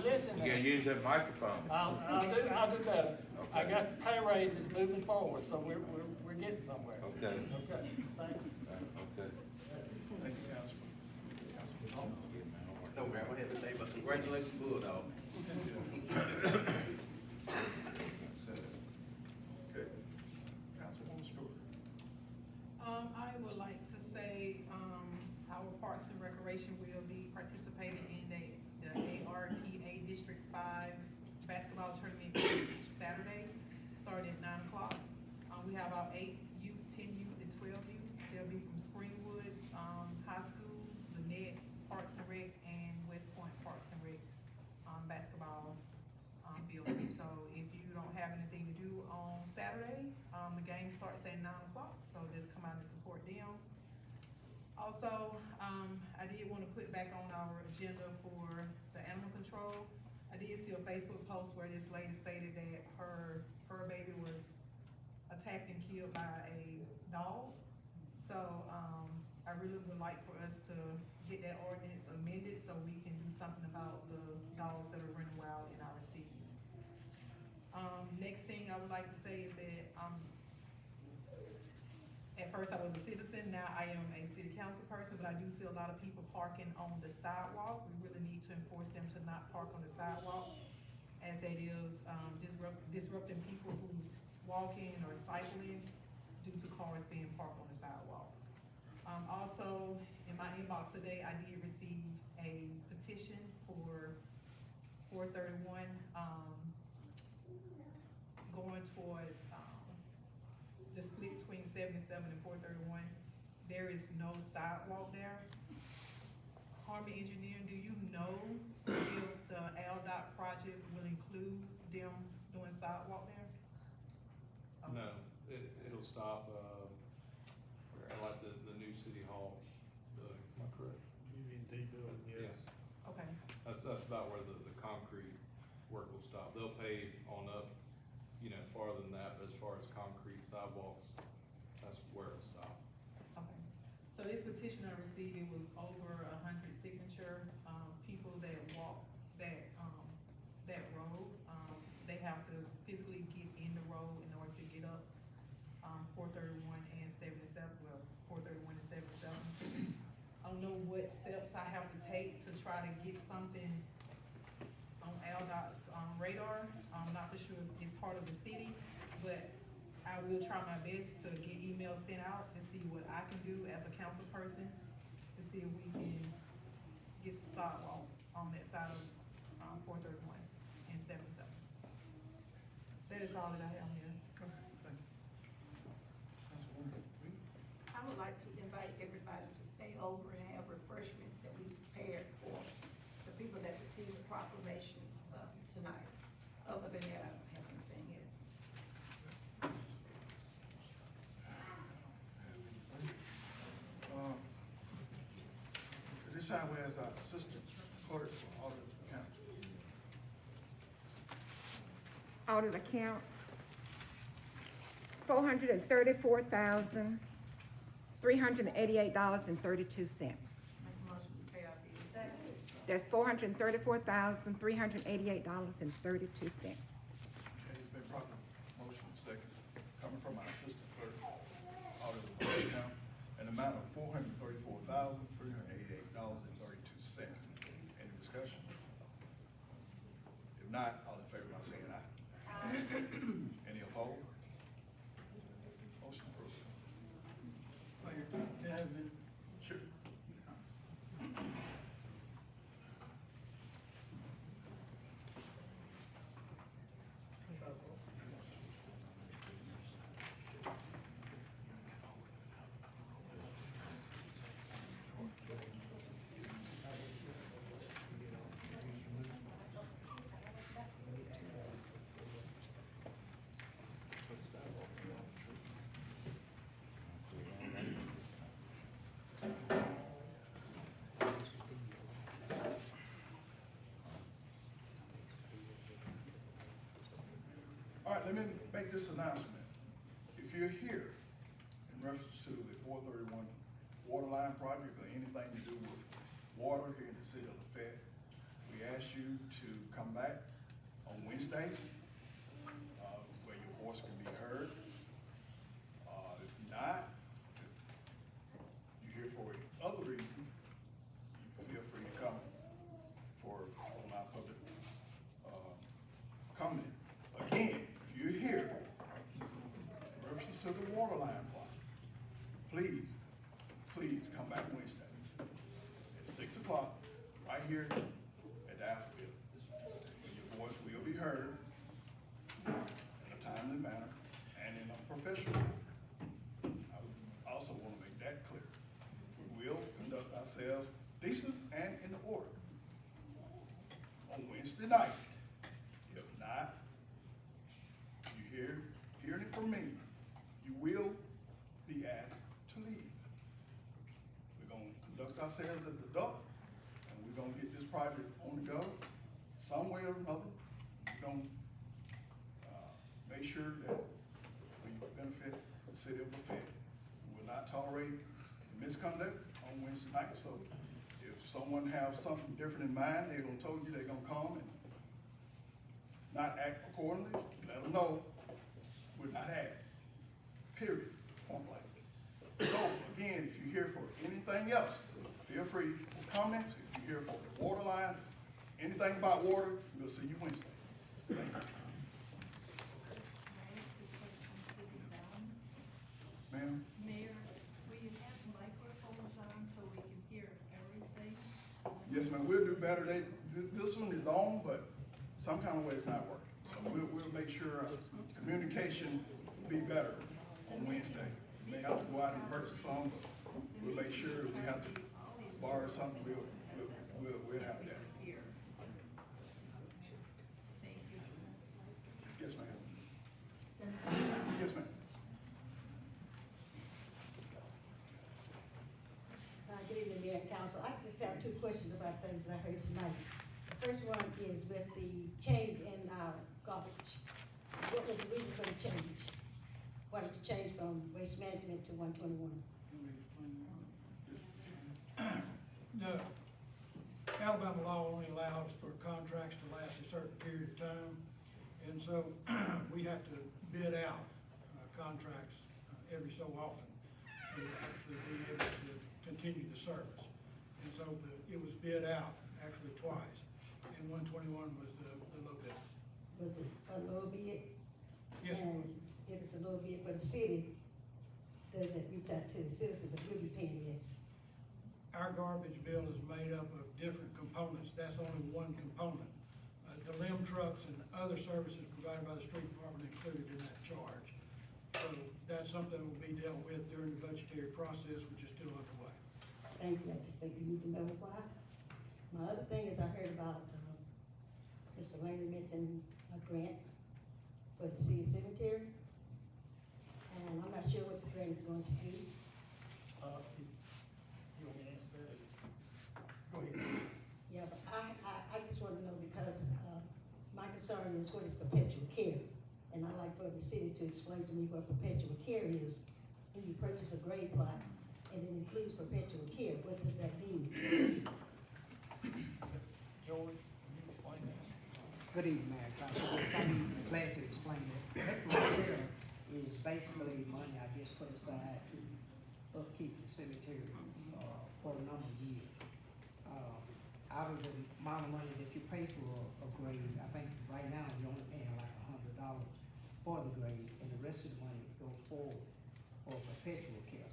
listen. You gotta use that microphone. I'll do better. I got the pay raises moving forward, so we're getting somewhere. Okay. Okay, thanks. Okay. Thank you, Councilman. No, Mayor, I don't have to say, but congratulations, Bulldog. Okay. Councilwoman Stewart. I would like to say, our Parks and Recreation will be participating in the ARPA District 5 basketball tournament Saturday, starting at 9 o'clock. We have our 8 youth, 10 youth, and 12 youth. They'll be from Springwood, High School, Lynette, Parks and Rec, and West Point Parks and Rec, basketball, building. So if you don't have anything to do on Saturday, the game starts at 9 o'clock, so just come out and support them. Also, I did want to put back on our agenda for the animal control. I did see a Facebook post where this lady stated that her baby was attacked and killed by a dog. So, I really would like for us to get that ordinance amended so we can do something about the dogs that are running wild in our city. Next thing I would like to say is that, at first I was a citizen, now I am a city council person, but I do see a lot of people parking on the sidewalk. We really need to enforce them to not park on the sidewalk, as that is, disrupting people who's walking or cycling due to cars being parked on the sidewalk. Also, in my inbox today, I did receive a petition for 431, going toward, the split between 77 and 431. There is no sidewalk there. Harmon Engineering, do you know if the LDOT project will include them doing sidewalk there? Okay. No, it'll stop, like the new city hall building. Am I correct? Yes. Okay, That's about where the concrete work will stop. They'll pave on up, farther than that, but as far as concrete sidewalks, that's where it'll stop. okay. So this petition I received, it was over 100 signature, people that walk that road. They have to physically get in the road in order to get up, 431 and 77, well, 431 and 77. I don't know what steps I have to take to try to get something on LDOT's radar. I'm not for sure if it's part of the city, but I will try my best to get emails sent out to see what I can do as a council person, to see if we can get some sidewalk on that side of 431 and 77. That is all that I have here. I would like to invite everybody to stay over and have refreshments that we prepared for the people that receive the proclamations, tonight. Other than that, I don't have anything else. At this time, we ask our assistant clerk for audit accounts. Audit accounts, $434,388.32. Make a motion to pay our bills. That's $434,388.32. Okay, it's been properly motion seconds, coming from our assistant clerk, audit account, an amount of $434,388.32. Any discussion? If not, all in favor by saying aye. Any opposed? Motion approved. Mayor, can I have a minute? Sure. All right, let me make this announcement. If you're here in reference to the 431 water line project or anything to do with water here in the city of LaFayette, we we ask you to come back on Wednesday, where your voice can be heard. If not, if you're here for other reason, you feel free to come on our public, comment. Again, if you're here, reference to the water line project, please, please come back Wednesday at 6 o'clock, right here at the Alphabet. Your voice will be heard in a timely manner and in a professional manner. I also want to make that clear. We will conduct ourselves decent and in order on Wednesday night. If not, you hearing it from me, you will be asked to leave. We're gonna conduct ourselves as the duck, and we're gonna get this project on the go, some way or another. We're gonna, make sure that we benefit the city of LaFayette. We will not tolerate misconduct on Wednesday night, so if someone has something different in mind, they're gonna told you they're gonna come and not act accordingly, let them know we're not acting, period, point blank. So, again, if you're here for anything else, feel free for comments. If you're here for the water line, anything about water, we'll see you Wednesday. Thank you. Ma'am? Mayor, will you have microphones on so we can hear everything? Yes, ma'am, we'll do better. This one is on, but some kind of way it's not working. So we'll make sure communication will be better on Wednesday. We may have to go out and purchase some, but we'll make sure if we have to borrow something, we'll have that. Here. Thank you. Yes, ma'am. Yes, ma'am. Good evening, Mayor and Council. I just have two questions about things that I heard tonight. The first one is with the change in our garbage. What was the reason for the change? Why did you change from waste management to 121? No, Alabama law only allows for contracts to last a certain period of time, and so we have to bid out contracts every so often to actually be able to continue the service. And so it was bid out actually twice, and 121 was the low bid. Was it a low bid? Yes, And if it's a low bid for the city, does that reach out to the citizens that will be paying this? Our garbage bill is made up of different components. That's only one component. The limb trucks and other services provided by the street department included in that charge. So that's something that will be dealt with during the budgetary process, which is still underway. Thank you. I just think you need to know why. My other thing is I heard about, Mr. Lane mentioned a grant for the city cemetery. And I'm not sure what the grant is going to do. You want me to answer that? Go ahead. Yeah, but I just want to know because, my concern is what is perpetual care? And I'd like for the city to explain to me what perpetual care is. When you purchase a grave plot and it includes perpetual care, what does that mean? George, can you explain that? Good evening, Mayor. I'm glad to explain that. Perpetual care is basically money I just put aside to upkeep the cemetery, for a number of years. Out of the amount of money that you pay for a grave, I think right now you're only paying like $100 for the grave, and the rest of the money goes forward for perpetual care.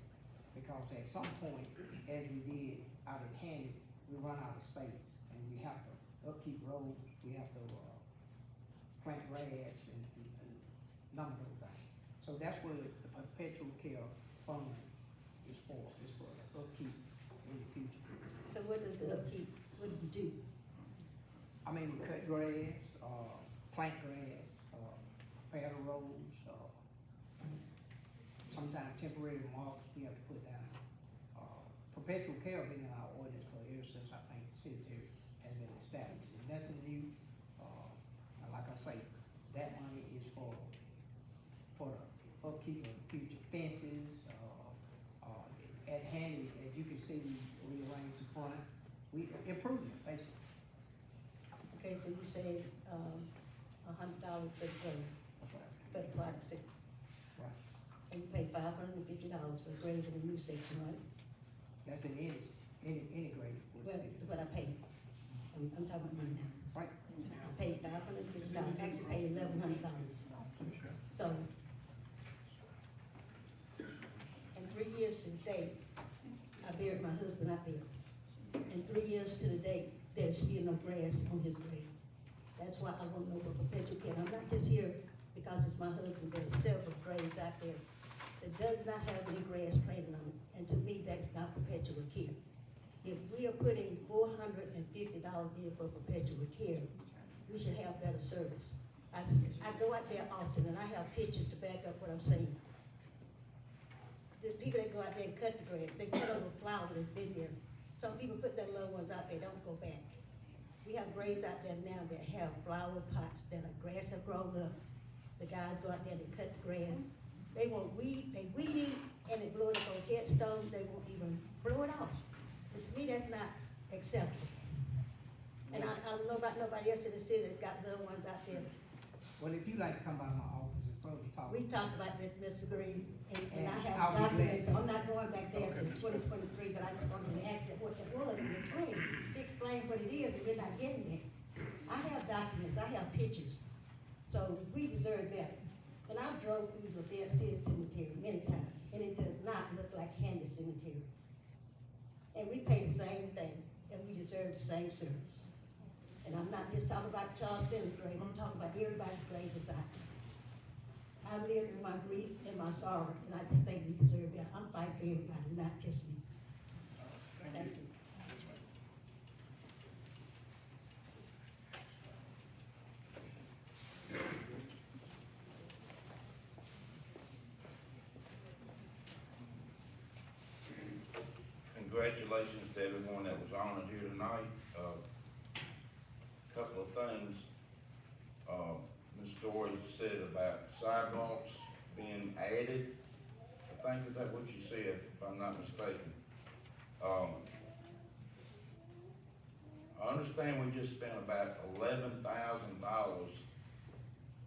Because at some point, as we did out of Handy, we run out of space, and we have to upkeep roads, we have to, plant grass and none of those things. So that's what the perpetual care fund is for upkeep in the future. So what does the upkeep, what do you do? I mean, we cut grass, plant grass, repair the roads, sometimes temporary marks we have to put down. Perpetual care been in our ordinance for ever since I think the cemetery has been established. It's nothing new. And like I say, that money is for the upkeep of future fences, at Handy, as you can see, we rearranged the front, we improved it, basically. so you save, $100 for the grade, for the private section. Right. And you pay $550 for the grade in the new section, right? That's in any grade. Well, what I paid. I'm talking about money now. Right. I paid $550, actually paid $1,100. So, in 3 years to the date, I buried my husband out there. And 3 years to the date, there's still no grass on his grave. That's why I want to know what perpetual care. I'm not just here because it's my husband. There's several graves out there that does not have any grass planted on it. And to me, that's not perpetual care. If we are putting $450 in for perpetual care, we should have better service. I go out there often and I have pictures to back up what I'm saying. There's people that go out there and cut the grass, they cut over flowers that's been there. Some people put their loved ones out there, don't go back. We have graves out there now that have flower pots that are grass have grown up. The guys go out there and they cut the grass. They want weed, they weed it and they blow it up on headstones, they won't even blow it off. But to me, that's not acceptable. And I don't know about nobody else in the city that's got loved ones out there. Well, if you like to come by my office and further talk. We talked about this, Mr. Green, and I I'll have be glad documents, to. I'm not going back there to 2023, but I just wanted to ask that what it was in the spring, to explain what it is, and we're not getting it. I have documents, I have pictures, so we deserve better. And I drove through the LaFayette City Cemetery many times, and it does not look like Handy Cemetery. And we pay the same thing, and we deserve the same service. And I'm not just talking about Charles Finney's grave, I'm talking about everybody's grave beside me. I live in my grief and my sorrow, and I just think we deserve that. I'm fighting for everybody, not just me. Thank you. Congratulations to everyone that was honored here tonight. Couple of things. Ms. Story said about sidewalks being added. I think that's what you said, if I'm not mistaken. I understand we just spent about $11,000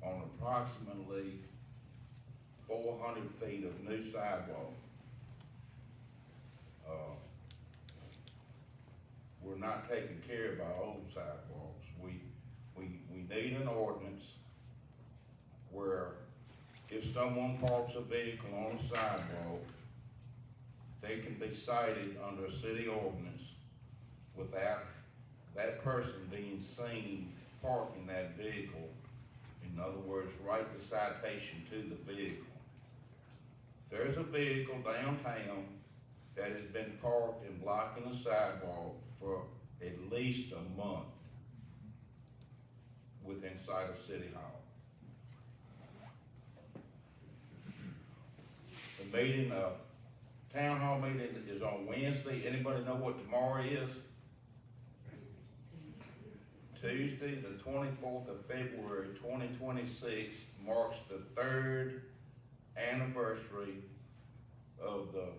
on approximately 400 feet of new sidewalk. We're not taking care of our old sidewalks. We need an ordinance where if someone parks a vehicle on a sidewalk, they can be cited under a city ordinance without that person being seen parking that vehicle. In other words, write the citation to the vehicle. There's a vehicle downtown that has been parked and blocking the sidewalk for at least a month within sight of City Hall. The meeting, town hall meeting is on Wednesday. Anybody know what tomorrow is? Tuesday, the 24th of February, 2026, marks the 3rd anniversary of the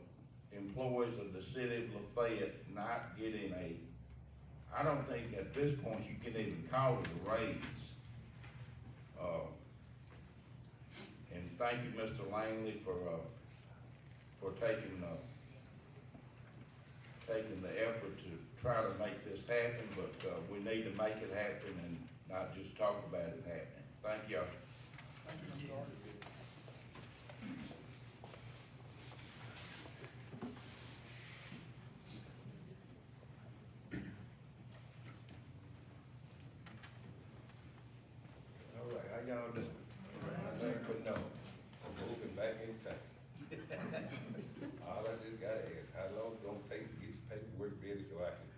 employees of the city of LaFayette not getting I don't think at this point you can even call it a raise. And thank you, Mr. Langley, for taking the effort to try to make this happen, but we need to make it happen and not just talk about it happening. Thank y'all. Thank you, Mr. Gardner. All right, how y'all doing? Thanks for knowing. I'm moving back in time. All I just gotta ask, how long it's gonna take to get this paperwork ready so I can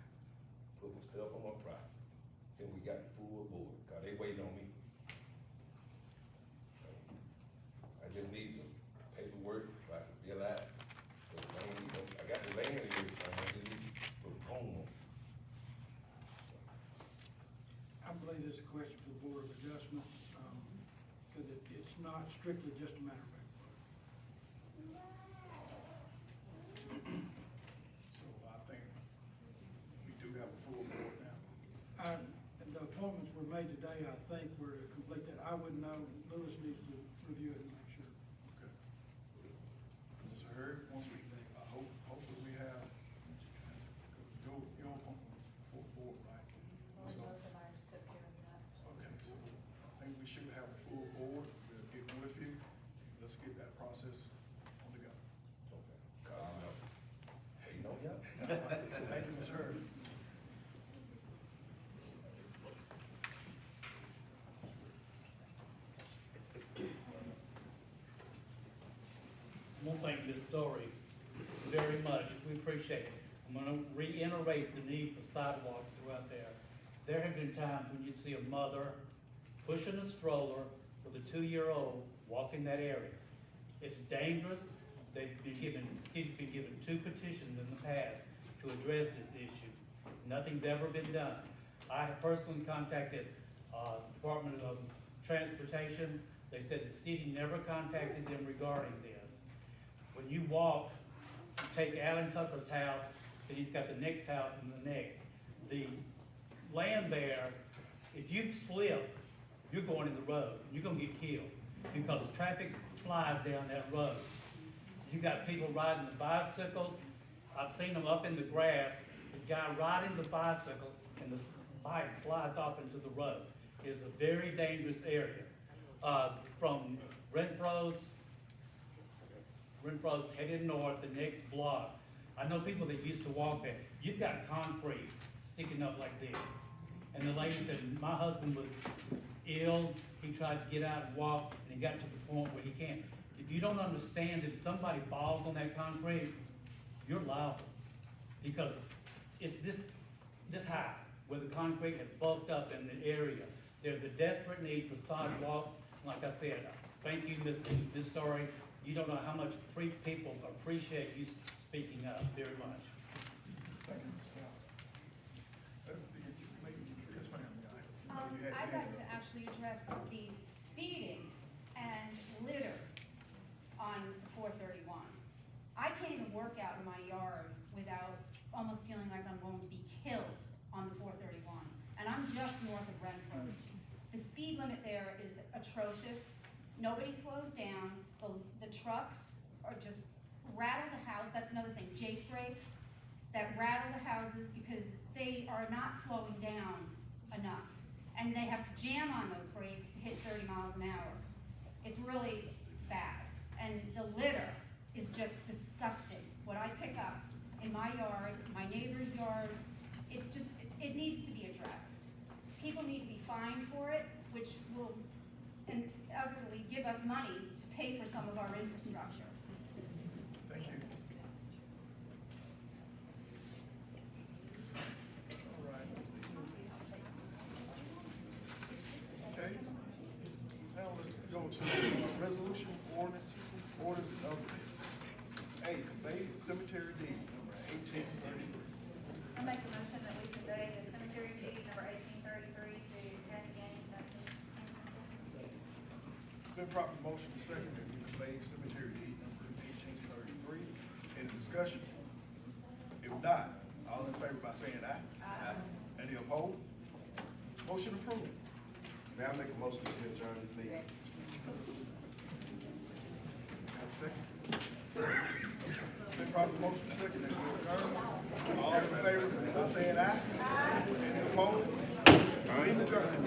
put my stuff on my property? Since we got the full board, cause they waiting on me. So, I just need some paperwork so I can fill out. The land, you know, I got the land and everything, I just need to put a home on it. I believe this is a question for the Board of Adjustment, because it's not strictly just a matter of paperwork. So I think we do have a full board now. And the appointments were made think were to complete that. I wouldn't know, Lewis needs to review it and make sure. Okay. Mr. Hurd, once we, hopefully we have, your full board, right? Well, So- both of ours took care of that. Okay, so I think we should have a full board, we'll get with you, let's get that process on the go. Okay. Hey, you know, yeah. Thank you, Ms. Hurd. I want to thank Ms. Story very much. We appreciate it. I'm going to reiterate the need for sidewalks throughout there. There have been times when you'd see a mother pushing a stroller with a 2-year-old walking that area. It's dangerous. The city's been given 2 petitions in the past to address this issue. Nothing's ever been done. I have personally contacted Department of Transportation. They said the city never contacted them regarding this. When you walk, you take Alan Tucker's house, and he's got the next house and the next. The land there, if you slip, you're going in the road. You're gonna get killed because traffic flies down that road. You got people riding the bicycles. I've seen them up in the grass. The guy riding the bicycle and the bike slides off into the road. It's a very dangerous area. From Renfro's headed north, the next block. I know people that used to walk there. You've got concrete sticking up like this. And the lady said, my husband was ill, he tried to get out and walk, and he got to the point where he can't. If you don't understand, if somebody falls on that concrete, you're liable. Because it's this high, where the concrete has bulked up in the area. There's a desperate need for sidewalks. Like I said, thank you, Ms. Story. You don't know how much people appreciate you speaking up very much. Thank you, Ms. Scott. Yes, ma'am. I know you had I'd your like hand to up. actually address the speeding and litter on 431. I can't even work out in my yard without almost feeling like I'm going to be killed on the 431. And I'm just north of Renfro's. The speed limit there is atrocious. Nobody slows down. The trucks are just rattle the house. That's another thing. Jake brakes that rattle the houses because they are not slowing down enough. And they have to jam on those brakes to hit 30 miles an hour. It's really bad. And the litter is just disgusting. What I pick up in my yard, my neighbors' yards, it's just, it needs to be addressed. People need to be fined for it, which will inevitably give us money to pay for some of our infrastructure. Thank you. All right. Okay. Now let's go to resolution, orders and other things. A, convey cemetery deed number 1833. I make a motion that we convey the cemetery deed number 1833 to Kathy Gaines at the Been proper motion to second that we convey cemetery deed number 1833. Any discussion? If not, all in favor by saying aye. Aye. Any opposed? Motion approved. May I make a motion to adjourn this meeting? Have a second? Been proper motion to second that we adjourn. All in favor by saying aye. Any opposed? Meeting adjourned.